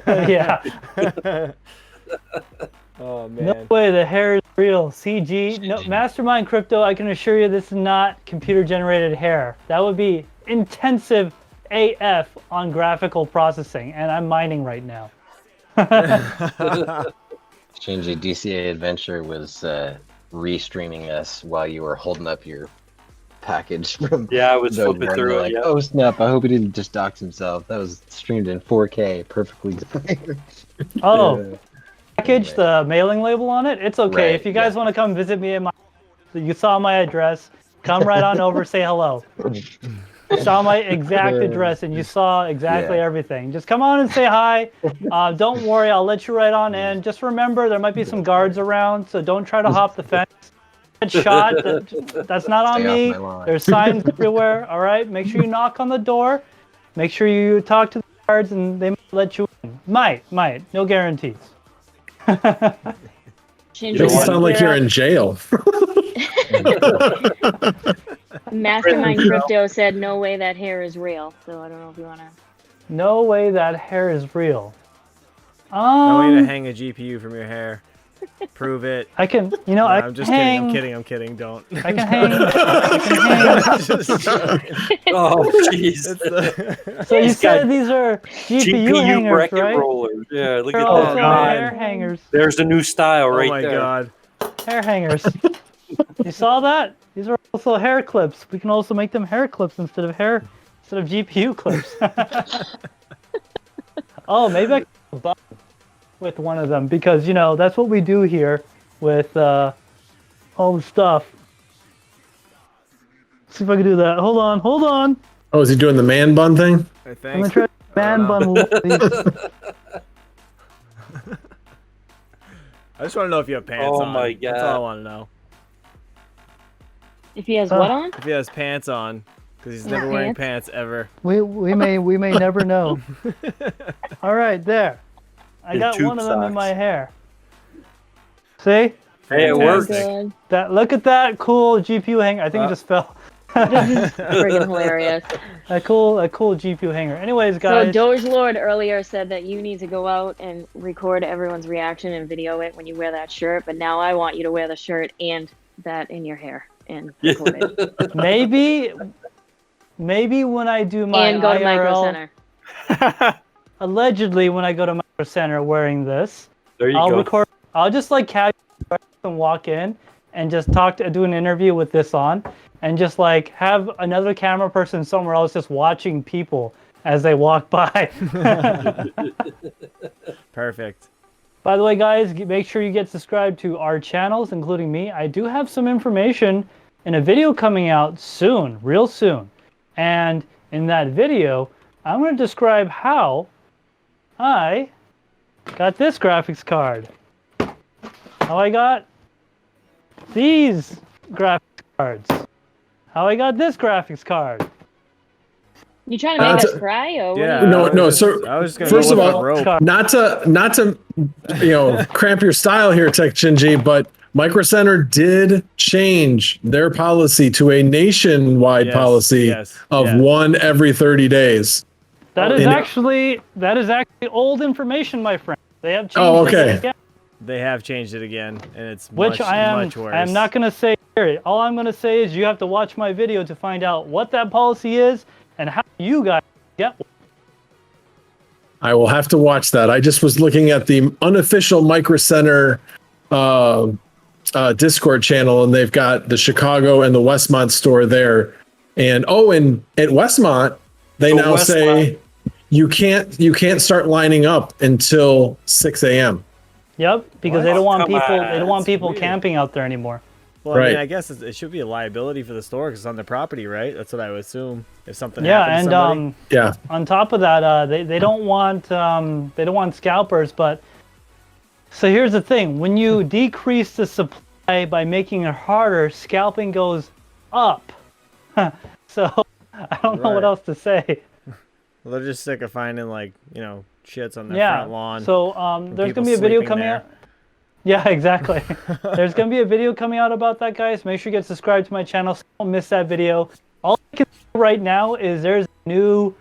Yeah. Oh No man. way, the hair is real. CG. No, Mastermind Crypto, I can assure you this is not computer generated hair. That would be intensive AF on graphical processing, and I'm mining right now. Shinji, DCA Adventure was restreaming us while you were holding up your package from Yeah, I was Dogelord, flipping and through you're it. like, Yeah. oh snap, I hope he didn't just dox himself. That was streamed in 4K, perfectly timed. Oh, package, the mailing label on it? It's okay. Right, If you guys yeah. want to come visit me at my, you saw my address, come right on over, say hello. You saw my exact address and you saw exactly Yeah. everything. Just come on and say hi. Don't worry, I'll let you right on in. Just remember, there might be some guards around, so don't try to hop the fence. Get shot. That's not on Stay off me. my lawn. There's signs everywhere. All right. Make sure you knock on the door. Make sure you talk to the guards, and they might let you in. Might. No guarantees. Shinji, Makes it sound like you're clear in jail. up- Mastermind Crypto said no way that hair is real, so I don't know if you want to No way that hair is real. No way to hang a GPU from your hair. Prove it. I can, you No, know, I I'm just hang, kidding. I'm kidding. Don't. I can hang. I can Just joking. Oh, jeez. It's the- hang. So you He's got said these are GPU, GPU hangers, bracket right? rollers. Yeah, look They're at also that. hair hangers. There's the new style oh right my there. god. Hair hangers. You saw that? These are also hair clips. We can also make them hair clips instead of GPU clips. Oh, maybe I can have a button with one of them because you know that's what we do here with all the stuff. Let's see if I can do that. Hold on. Oh, is he doing the man bun thing? I I'm think. gonna try to man bun one of these. I just want to know if you have pants Oh on. my That's all I God. want to know. If he has what on? If he has pants on, because he's Yeah, never wearing pants ever. We may never know. All right, there. I Your got tube one of them in socks. my hair. See? Hey, it works. Fantastic. Good. Look at that cool GPU hanger. I think it just fell. Friggin' hilarious. A cool GPU hanger. Anyways, So guys. dogelord earlier said that you need to go out and record everyone's reaction and video it when you wear that shirt. But now I want you to wear the shirt and that in your hair and record it. Maybe when I do my And go to Micro IRL, Center. allegedly when I go to Micro Center wearing this, There you I'll go. record. I'll just like casually and walk in and just do an interview with this on, and just like have another camera person somewhere else just watching people as they walk by. Perfect. By the way, guys, make sure you get subscribed to our channels, including me. I do have some information in a video coming out soon, real soon. And in that video, I'm going to describe how I got this graphics card. How I got these graphics cards. How I got this graphics card. You trying to make That's us cry or what? Yeah. Are you No, I was no, just- sir. I was just gonna First go of with all, a rope. Card. Not to cramp your style here, TekShinji, but Micro Center did change their policy to a nationwide Yes, policy yes, of yeah. one every 30 days. That is And- actually old information, my friend. They have changed Oh, okay. it again. They have changed it again, and it's Which much worse. I am not going to say here. All I'm going to say is you have to watch my video to find out what that policy is and how you guys get one. I will have to watch that. I just was looking at the unofficial Micro Center Discord channel, and they've got the Chicago and the Westmont store there. And at Westmont, they So now say Westmont- you can't start lining up until 6 a.m. Yep, because What? they don't want Come people. on, They don't want that's people weird. camping out there anymore. Well, I mean, Right. I guess it should be a liability for the store because it's on their property, right? That's what I would assume. If something Yeah, happened and to somebody. Yeah. on top of that, they don't want scalpers. But so here's the thing: when you decrease the supply by making it harder, scalping goes up. So I don't know what Right. else to say. Well, they're just sick of finding shits on their Yeah. front lawn. So there's people gonna be a video sleeping coming there. out. Yeah, exactly. There's gonna be a video coming out about that, guys. Make sure you get subscribed to my channel so you don't miss that video. All I can say right now is there's a new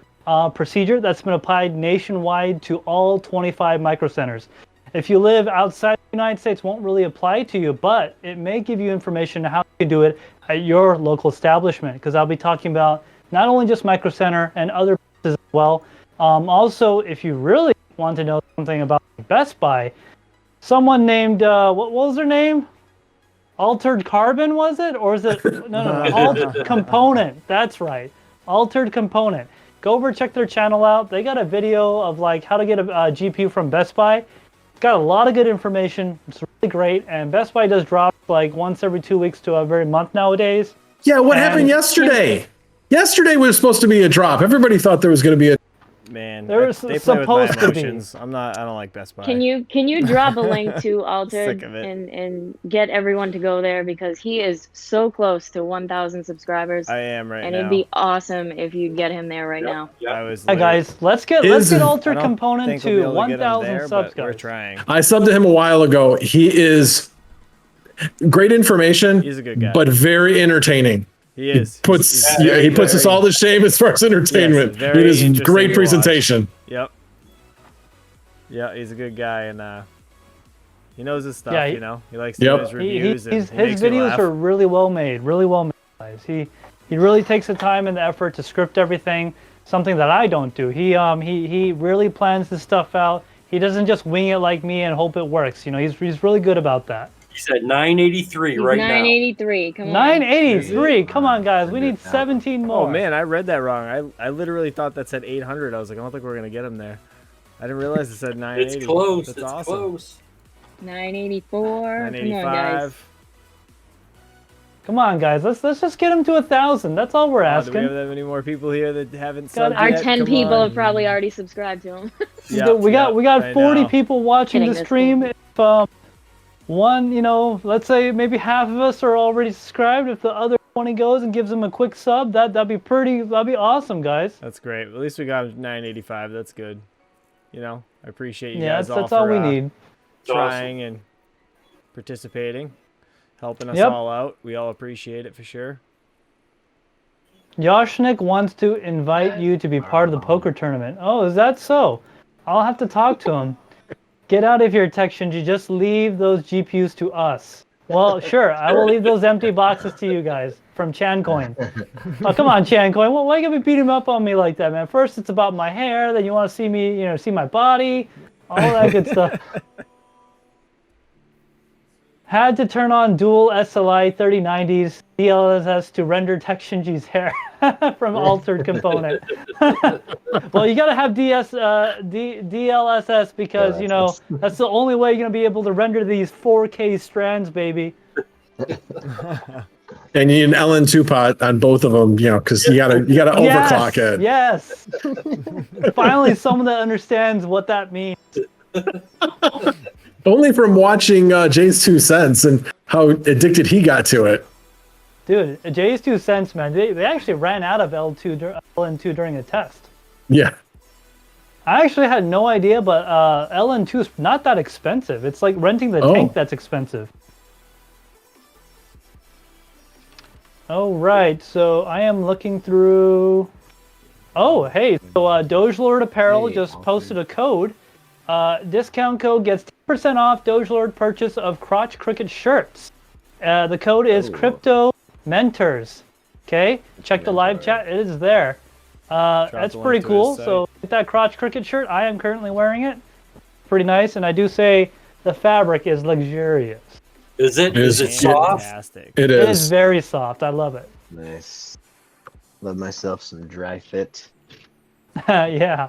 procedure that's been applied nationwide to all 25 micro centers. If you live outside the United States, it won't really apply to you, but it may give you information on how you can do it at your local establishment. Because I'll be talking about not only just micro center and other places as well. Also, if you really want to know something about Best Buy, someone named what was their name? Altered Carbon, was it? Or is it no Altered Component? That's right. Altered Component. Go over, check their channel out. They got a video of like how to get a GPU from Best Buy. It's got a lot of good information. It's really great, and Best Buy does drop like once every 2 weeks to every month nowadays. Yeah, what And- happened yesterday? Yesterday was supposed to be a drop. Everybody thought there was going to be a. Man, There was they play with my supposed to be. emotions. I don't like Best Buy. Can you drop a link to Altered Sick of it. and get everyone to go there because he is so close to 1,000 subscribers, I am right and now. it'd be awesome if you get him there right now. Yeah. I was Hi guys, let's get Is- Altered I don't Component think we'll be to able to get 'em 1,000 there, subs, but we're guys. trying. I subbed to him a while ago. He is great information, He's a good guy. but very entertaining. He is. He puts us all to shame as far as entertainment. Yes, it is interesting great to presentation. Yep. Yeah, he's a good guy, and he knows his stuff. Yeah, you know, he likes doing his reviews. His videos are really well made, guys. He really takes the time and the effort to script everything. Something that I don't do. He really plans this stuff out. He doesn't just wing it like me and hope it works. You know, he's really good about that. He's at 983 right now. 983. Come on. 983. Come on, guys. We need 17 more. Oh man, I read that wrong. I literally thought that said 800. I was like, I don't think we're gonna get him there. I didn't realize it said 980. It's close. That's it's awesome. close. 984. 985. Come on, guys. Let's just get him to 1,000. That's all we're Do asking. we have that many more people here that haven't God, subbed Our yet? 10 Come people on. have probably already subscribed to him. We got I 40 know. people watching Kidding, the that's stream. If one, let's say maybe half of us are already subscribed. If the other 20 goes and gives them a quick sub, that'd be awesome, guys. That's great. At least we got 985. That's good. You know, I appreciate you Yeah, guys that's all all for we need. trying and participating, helping us Yep. all out. We all appreciate it for sure. Yoshnik wants to invite you to be part of the poker tournament. Oh, is that so? I'll have to talk to him. Get out of here, TekShinji. Just leave those GPUs to us. Well, sure. I will leave those empty boxes to you guys from ChanCoin. Oh, come on, ChanCoin. Well, why you gonna be beating up on me like that, man? First, it's about my hair. Then you want to see me, see my body, all that good stuff. Had to turn on dual SLI 3090s DLSS to render TekShinji's hair from altered component. Well, you gotta have DLSS because that's the only way you're gonna be able to render these 4K strands, baby. And you need an LN2 pot on both of them, because you gotta overclock it. Yes. Finally, someone that understands what that means. Only from watching Jay's 2 cents and how addicted he got to it. Dude, Jay's 2 cents, man. They actually ran out of LN2 during a test. Yeah. I actually had no idea, but LN2 is not that expensive. It's like renting the tank that's expensive. Oh, right. So I am looking through... Oh, hey. So dogelord Apparel just posted a code. Discount code gets 10% off dogelord purchase of Crotch Cricket shirts. The code is Crypto Mentors. Okay? Check the live chat. It is there. That's pretty cool. So get that Crotch Cricket shirt. I am currently wearing it. Pretty nice. And I do say the fabric is luxurious. Is it? Is it soft? Fantastic. It It is very soft. I love it. Nice. Love myself some dry fit. Yeah.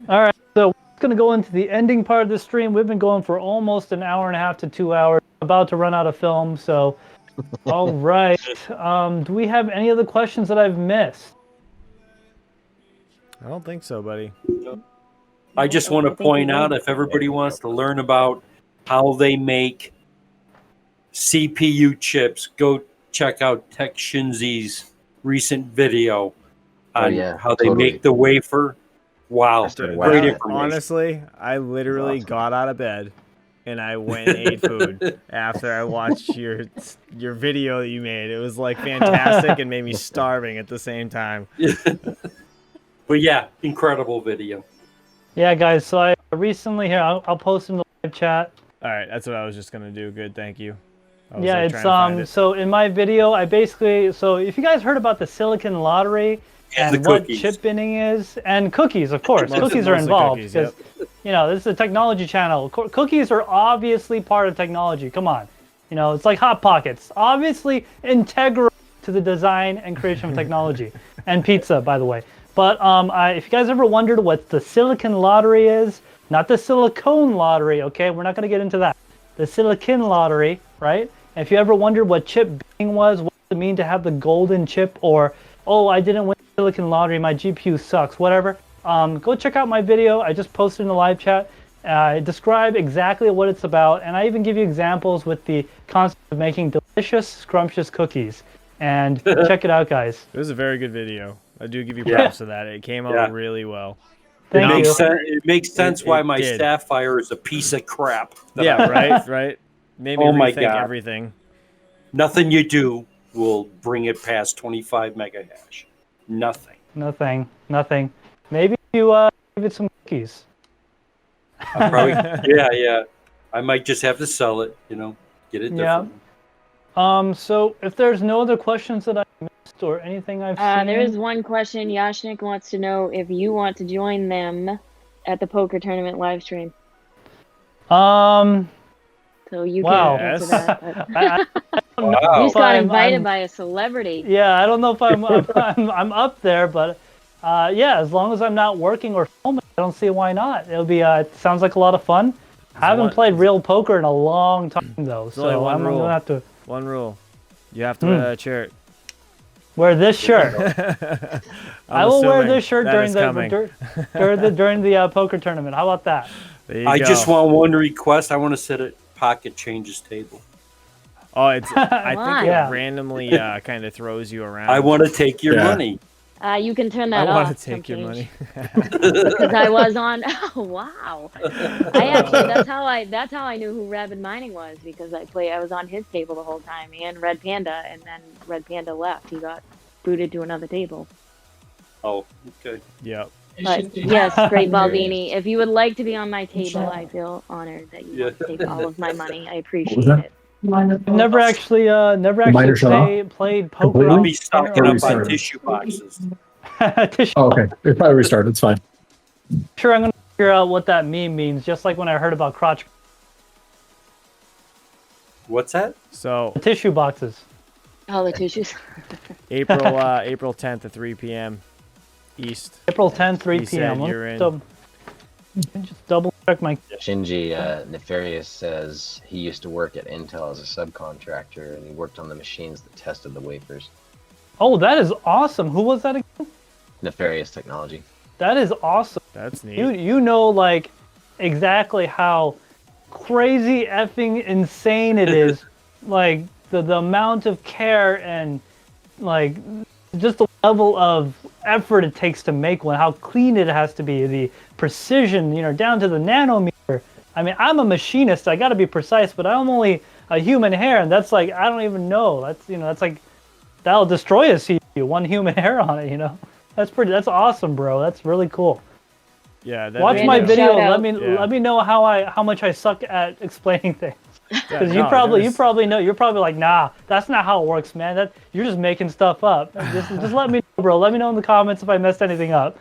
All right. So we're going to go into the ending part of the stream. We've been going for almost an hour and a half to 2 hours. About to run out of film. So, all right. Do we have any other questions that I've missed? I don't think so, buddy. I just want to point out, if everybody wants to learn about how they make CPU chips, go check out TekShinji's recent video on how they make the wafer. Wow, great information. Honestly, I literally got out of bed and I went and ate food after I watched your video that you made. It was like fantastic and made me starving at the same time. But yeah, incredible video. Yeah, guys. So I recently here, I'll post in the live chat. All right, that's what I was just gonna do. Good, thank you. Yeah, it's so in my video, I basically if you guys heard about the silicon lottery and what chip binning is, and cookies, of course, cookies are involved because this is a technology channel. Cookies are obviously part of technology. Come on, it's like Hot Pockets, obviously integral to the design and creation of technology, and pizza, by the way. But if you guys ever wondered what the silicon lottery is, not the silicone lottery, okay? We're not going to get into that. The silicon lottery, right? And if you ever wondered what chip binning was, what does it mean to have the golden chip, or, oh, I didn't win the silicon lottery, my GPU sucks, whatever. Go check out my video. I just posted in the live chat. I describe exactly what it's about, and I even give you examples with the concept of making delicious, scrumptious cookies. And check it out, guys. It was a very good video. I do give you props to that. It came out really well. Thank you. It makes sense why my Sapphire is a piece of crap. Yeah, right. Made me rethink everything. Nothing you do will bring it past 25 mega hash. Nothing. Nothing. Maybe you give it some cookies. Probably, yeah. I might just have to sell it, get it different. So if there's no other questions that I missed or anything I've seen. There is one question. Yashnik wants to know if you want to join them at the poker tournament live stream. So you can answer that. You just got invited by a celebrity. Yeah, I don't know if I'm up there, but as long as I'm not working or filming, I don't see why not. It'll be it sounds like a lot of fun. I haven't played real poker in a long time though, so I'm gonna have to. One rule: you have to wear that shirt. Wear this shirt. I will wear this shirt during the poker tournament. How about that? I just want one request. I want to sit at Pocket Change's table. Oh, I think it randomly kind of throws you around. I want to take your money. You can turn that off. I want to take your money. Because I was on. Oh wow! That's how I knew who Rebrod Mining was, because I was on his table the whole time, and Red Panda, and then Red Panda left. He got booted to another table. Oh, okay. Yep. But yes, Great Baldini, if you would like to be on my table, I feel honored that you want to take all of my money. I appreciate it. I've never actually played poker. I'll be stocking up on tissue boxes. Okay, it probably restarted. It's fine. Sure, I'm gonna figure out what that meme means. Just like when I heard about crotch. What's that? So the tissue boxes. All the tissues. April 10th at 3 p.m. East. April 10th, 3 p.m. Just double check my. Shinji Nefarious says he used to work at Intel as a subcontractor, and he worked on the machines that tested the wafers. Oh, that is awesome. Who was that again? Nefarious Technology. That is awesome. That's neat. You know, like, exactly how crazy effing insane it is. Like, the amount of care and, like, just the level of effort it takes to make one, how clean it has to be, the precision, down to the nanometer. I mean, I'm a machinist, I got to be precise, but I'm only a human hair, and that's like, I don't even know. That's like, that'll destroy a CPU, one human hair on it, That's awesome, bro. That's really cool. Yeah. Watch my video. Let me know how much I suck at explaining things. Because you probably know. You're probably like, nah, that's not how it works, man. You're just making stuff up. Just let me know, bro. Let me know in the comments if I messed anything up.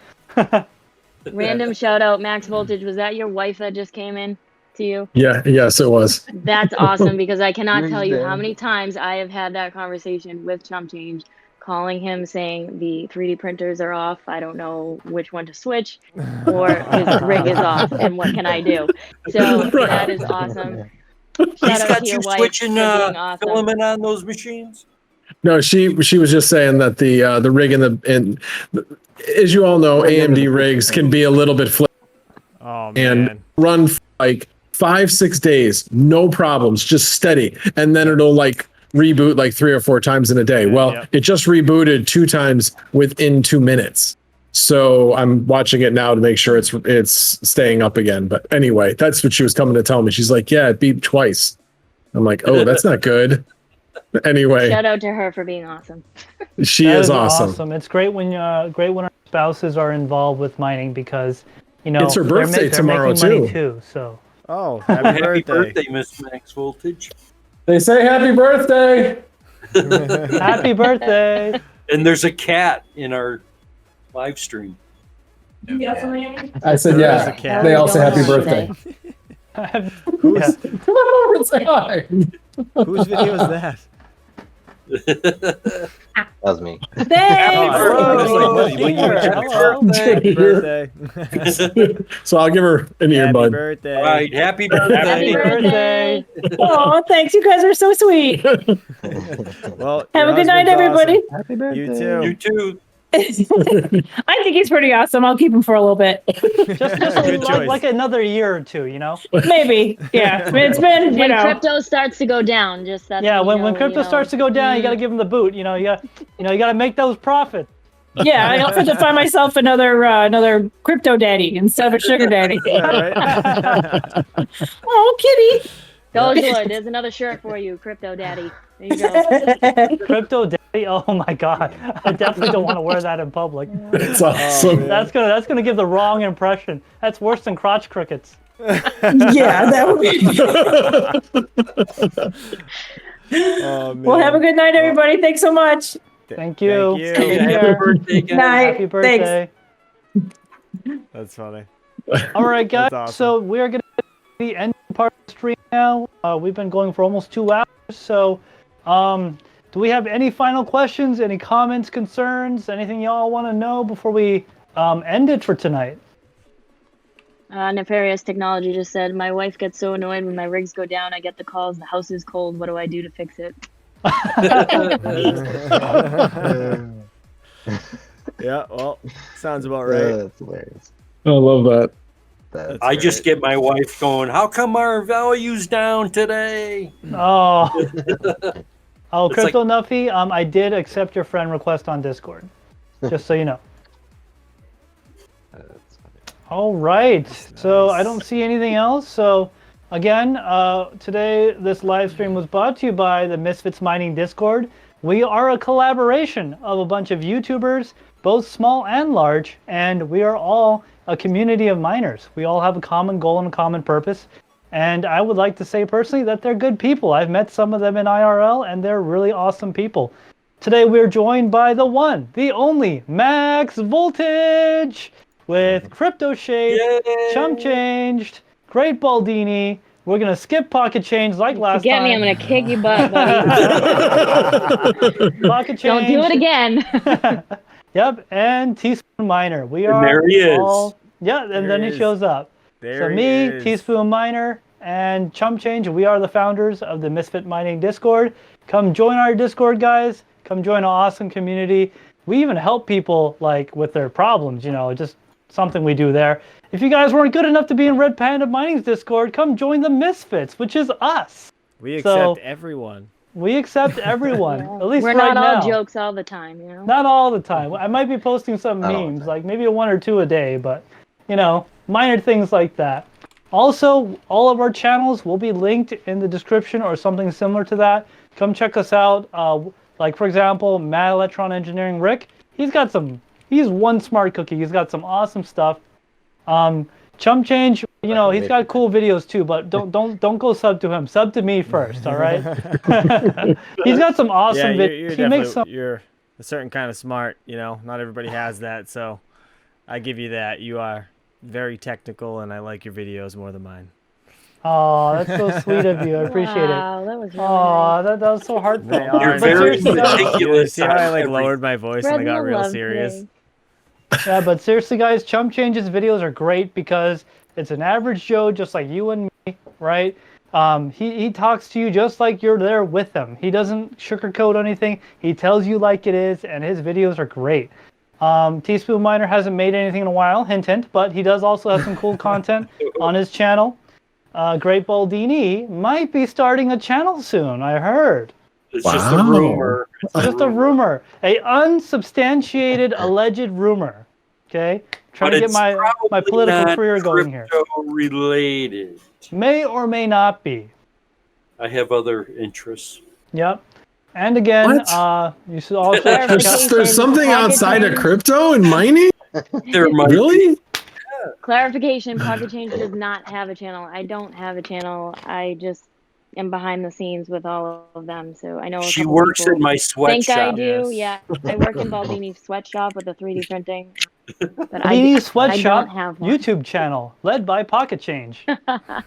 Random shout out, Max Voltage. Was that your wife that just came in to you? Yeah, yes, it was. That's awesome, because I cannot tell you how many times I have had that conversation with Chump Change, calling him saying the 3D printers are off. I don't know which one to switch, or his rig is off, and what can I do? So that is awesome. He's got you switching filament on those machines? No, she was just saying that the rig and as you all know, AMD rigs can be a little bit flimsy. Oh man. And run for like 5-6 days, no problems, just steady, and then it'll like reboot like 3 or 4 times in a day. Well, it just rebooted 2 times within 2 minutes. So I'm watching it now to make sure it's staying up again. But anyway, that's what she was coming to tell me. She's like, yeah, it beeped twice. I'm like, oh, that's not good. Anyway. Shout out to her for being awesome. She is awesome. It's great when our spouses are involved with mining, because, it's her birthday tomorrow too. So. Oh, happy birthday, Miss Max Voltage. They say happy birthday. Happy birthday. And there's a cat in our live stream. I said, yeah. They all say happy birthday. Come on and say hi. Whose video is that? That was me. Happy birthday. So I'll give her an earbud. Birthday. All right, happy birthday. Happy birthday. Oh, thanks. You guys are so sweet. Well, have a good night, everybody. Awesome. Happy birthday. You too. I think he's pretty awesome. I'll keep him for a little bit. just like another year or two, Maybe. Yeah. It's been, when crypto starts to go down, when crypto starts to go down, you got to give him the boot. You got to make those profits. Yeah, I also have to find myself another crypto daddy instead of a sugar daddy. Right? Oh, kitty. Dogelord, there's another shirt for you, crypto daddy. There you go. Crypto daddy. Oh my god, I definitely don't want to wear that in public. It's awesome. man. That's gonna give the wrong impression. That's worse than crotch crickets. Yeah, that would be. Oh, man. Well, have a good night, everybody. Thanks so much. Thank you. Thank Take you. Happy care. birthday, guys. Night. Happy birthday. That's funny. All right, guys. That's awesome. So we're gonna get to the end part of the stream now. We've been going for almost 2 hours. So, do we have any final questions? Any comments, concerns? Anything y'all want to know before we end it for tonight? Nefarious Technology just said, my wife gets so annoyed when my rigs go down. I get the calls, the house is cold. What do I do to fix it? Yeah, well, sounds about right. That's hilarious. I love that. That's I just great. get my wife going, how come our value's down today? Oh, oh, It's Crypto Nuffy. I did accept your friend request on Discord, just so you know. That's funny. All right. So I don't see anything else. So again, today this live stream was brought to you by the Misfits Mining Discord. We are a collaboration of a bunch of YouTubers, both small and large, and we are all a community of miners. We all have a common goal and a common purpose. And I would like to say personally that they're good people. I've met some of them in IRL, and they're really awesome people. Today we're joined by the one, the only, Max Voltage, with Crypto Shape, Yay! Chump Changed, Great Baldini. We're gonna skip Pocket Change like last Forget time. me, I'm gonna kick your butt, buddy. Pocket Change. Don't do it again. Yep, and Teaspoon Miner. We And are there he is. all, yeah, and There then he he is. shows up. There So he me, is. Teaspoon Miner, and Chump Change, we are the founders of the Misfit Mining Discord. Come join our Discord, guys. Come join our awesome community. We even help people like with their problems, you know, just something we do there. If you guys weren't good enough to be in Red Panda Mining's Discord, come join the Misfits, which is us. We So- accept everyone. We accept everyone, at least We're right not all now. jokes all the time, you know? Not all the time. I might be posting some Not all the memes, time. like maybe 1 or 2 a day, but you know, minor things like that. Also, all of our channels will be linked in the description or something similar to that. Come check us out. Like for example, Mad Electron Engineering Rick. He's one smart cookie. He's got some awesome stuff. Chump Change, you know, he's got cool videos too, but don't go sub to him. Sub to me first, all right? He's got some awesome Yeah, videos. you're He makes some. you're a certain kind of smart, you know. Not everybody has that, so I give you that. You are very technical, and I like your videos more than mine. Oh, that's so sweet of you. I appreciate it. Wow, that was really Oh, nice. that was so heartfelt. They are. You're very seriously, guys- meticulous. See how I on like everything. lowered my voice and I Spread got the real love serious? today. Yeah, but seriously, guys, Chump Change's videos are great because it's an average Joe just like you and me, right? He talks to you just like you're there with him. He doesn't sugarcoat anything. He tells you like it is, and his videos are great. Teaspoon Miner hasn't made anything in a while, hint, hint, but he does also have some cool content on his channel. Great Baldini might be starting a channel soon, I heard. It's just a Wow. rumor. It's Just a rumor, a unsubstantiated alleged rumor. Okay, trying to get it's my probably political not career going here. crypto related. May or may not be. I have other interests. Yep. And again, What? you should also check There's, out. there's something Pocket outside of change. crypto and mining? There might Really? Clarification, Pocket Change does not have a channel. I don't have a channel. I just am behind the scenes with all of them. So I know a She couple works people in my think I sweatshop. do. Yes. Yeah, I work in Baldini's sweatshop with the 3D printing. But Panini I Sweatshop don't have one. YouTube channel led by Pocket Change.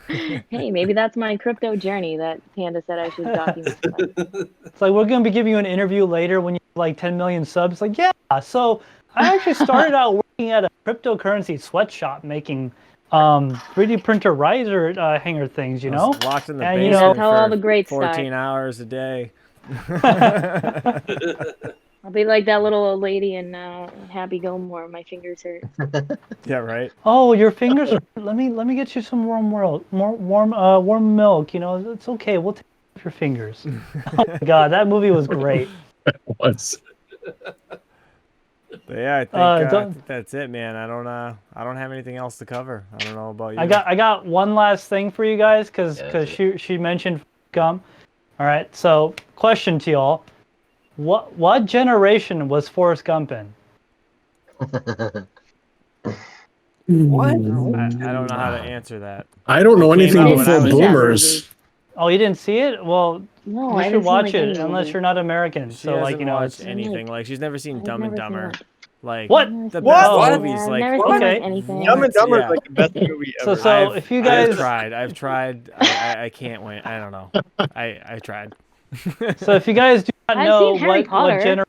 Hey, maybe that's my crypto journey that Panda said I should document. It's like we're gonna be giving you an interview later when you have like 10 million subs. Like, yeah, so I actually started out working at a cryptocurrency sweatshop making 3D printer riser hanger things, you I know? was locked in the And, you basement know- That's how all for the greats 14 start. hours a day. I'll be like that little old lady in Happy Gilmore. My fingers hurt. Yeah, right. Oh, your fingers. Let me get you some warm milk. You know, it's okay. We'll take off your fingers. Oh my God, that movie was great. What's But yeah, I don't- think that's it, man. I don't have anything else to cover. I don't know about you. I got one last thing for you guys because Yeah, she mentioned gum. All right. So, question to y'all: what generation was Forrest Gump in? What? I don't know how to answer that. I don't know It came anything out I when before I was- didn't see that boomers. movie. Oh, you didn't see it? Well, No, you I should haven't seen, watch like, it any unless movie. you're not American. She So, hasn't like, you know, watched it's anything. like- Like she's never seen I've Dumb and never seen Dumber. it. Like What? the What? best What? movies. I've Like never what? seen like Okay. anything. Dumb and Dumber Yeah. is like the best movie ever. So if you guys, I've tried. I can't win. I don't know. I tried. so if you guys do not I've know seen Harry what Potter.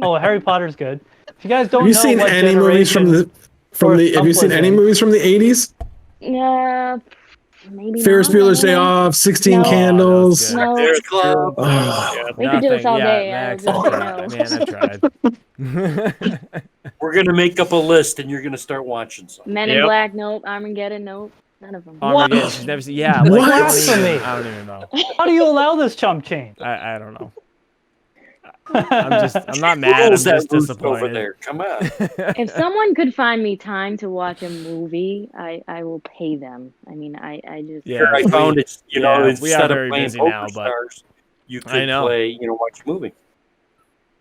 oh, Harry Potter's good. If you guys don't Have you know seen what any movies from generation the Forrest have you Gump seen was any in. movies from the 80s? Maybe Ferris not. I Bueller's don't Day know. Off, 16 No. Candles. Oh, No, There's Club. we could do this all day. Max, I I've would say tried. no. Man, I've tried. We're gonna make up a list, and you're gonna start watching some. Men in Yep. Black, nope. Armageddon, nope. None of them. Armageddon, she's never seen. Yeah, What? like, Blasphemy. I don't even know. How do you allow this chump change? I don't know. I'm not mad. I'm Rules that just roost disappointed. over there. Come on. If someone could find me time to watch a movie, I will pay them. I mean, I just. Yeah, I found it. You know, we are instead very of playing busy Poker now, but Stars, you I could know. play. You know, watch a movie.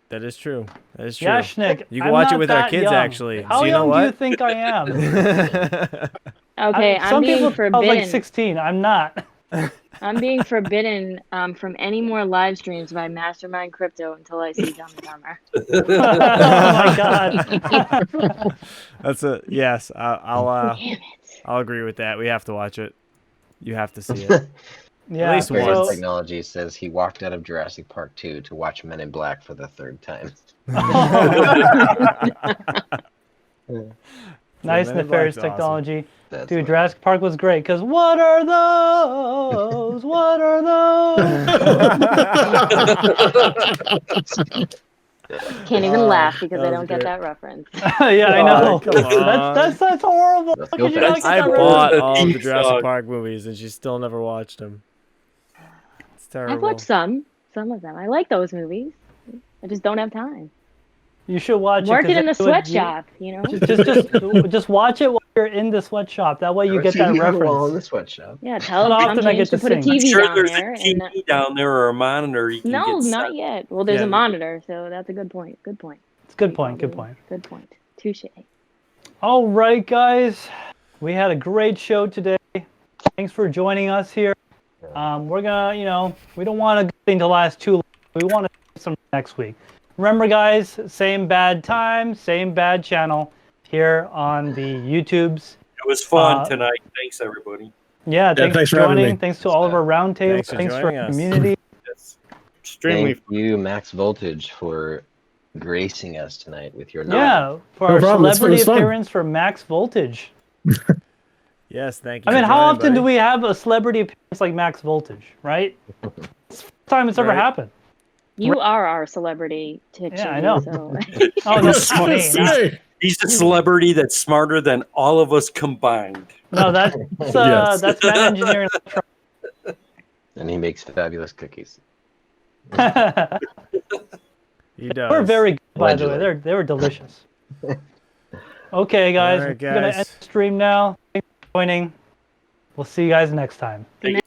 That is true. That is true. Yashnik, You can I'm watch it not with our that kids, young. actually. How So you know young do you what? think I am? Okay, I'm Some being people forbidden. I was like 16. I'm not. I'm being forbidden from any more live streams by Mastermind Crypto until I see Dumb and Dumber. Oh my god. That's a yes. I'll Damn it. I'll agree with that. We have to watch it. You have to see it. Yeah. least Various once. So, Technology says he walked out of Jurassic Park 2 to watch Men in Black for the 3rd time. nice Men in nefarious Black's awesome. technology. That's Dude, what- Jurassic Park was great because what are those? What are those? Can't even laugh because that I was don't get great. that reference. Yeah, I know. come on. That's horrible. Let's How go could you fast. not I get that bought reference? all the Theme Jurassic song. Park movies, and she still never watched them. It's terrible. I've watched some of them. I like those movies. I just don't have time. You should watch Working it. in the 'cause it would- sweatshop, you know? Just watch it while you're in the sweatshop. That way you get that TV while in reference. the sweatshop. Yeah, tell Not them often I get to to put a sing. I'm TV sure down there's there. a TV down there or a monitor you can No, get not set. yet. Well, there's Yeah. a monitor, so that's a good point. Good point. It's a good point. Good point. Good point. Touche. All right, guys. We had a great show today. Thanks for joining us here. We're gonna, we don't want a thing to last too long. We want to do some next week. Remember, guys, same bad time, same bad channel here on the YouTubes. It was fun tonight. Thanks, everybody. Yeah, thanks thanks for for having joining. me. Thanks to all of our roundtable. Thanks for Thanks for joining our us. community. Yes. Extremely. Thank you, Max Voltage, for gracing us tonight with your Yeah, for No our problem. It celebrity was fun. appearance for Max Voltage. Yes, thank you. I mean, for how joining, often do buddy. we have a celebrity appearance like Max Voltage, right? It's the first time it's ever Right. happened. You are our celebrity, TekShinji. Yeah, I know. So. Oh, no, not me. Say. He's a celebrity that's smarter than all of us combined. No, that's Yes. that's Matt Engineering. And he makes fabulous cookies. He does. We're very good, by the way. Allegedly. They were delicious. Okay, guys, All right, we're gonna guys. end the stream now. Thanks for joining. We'll see you guys next time. Take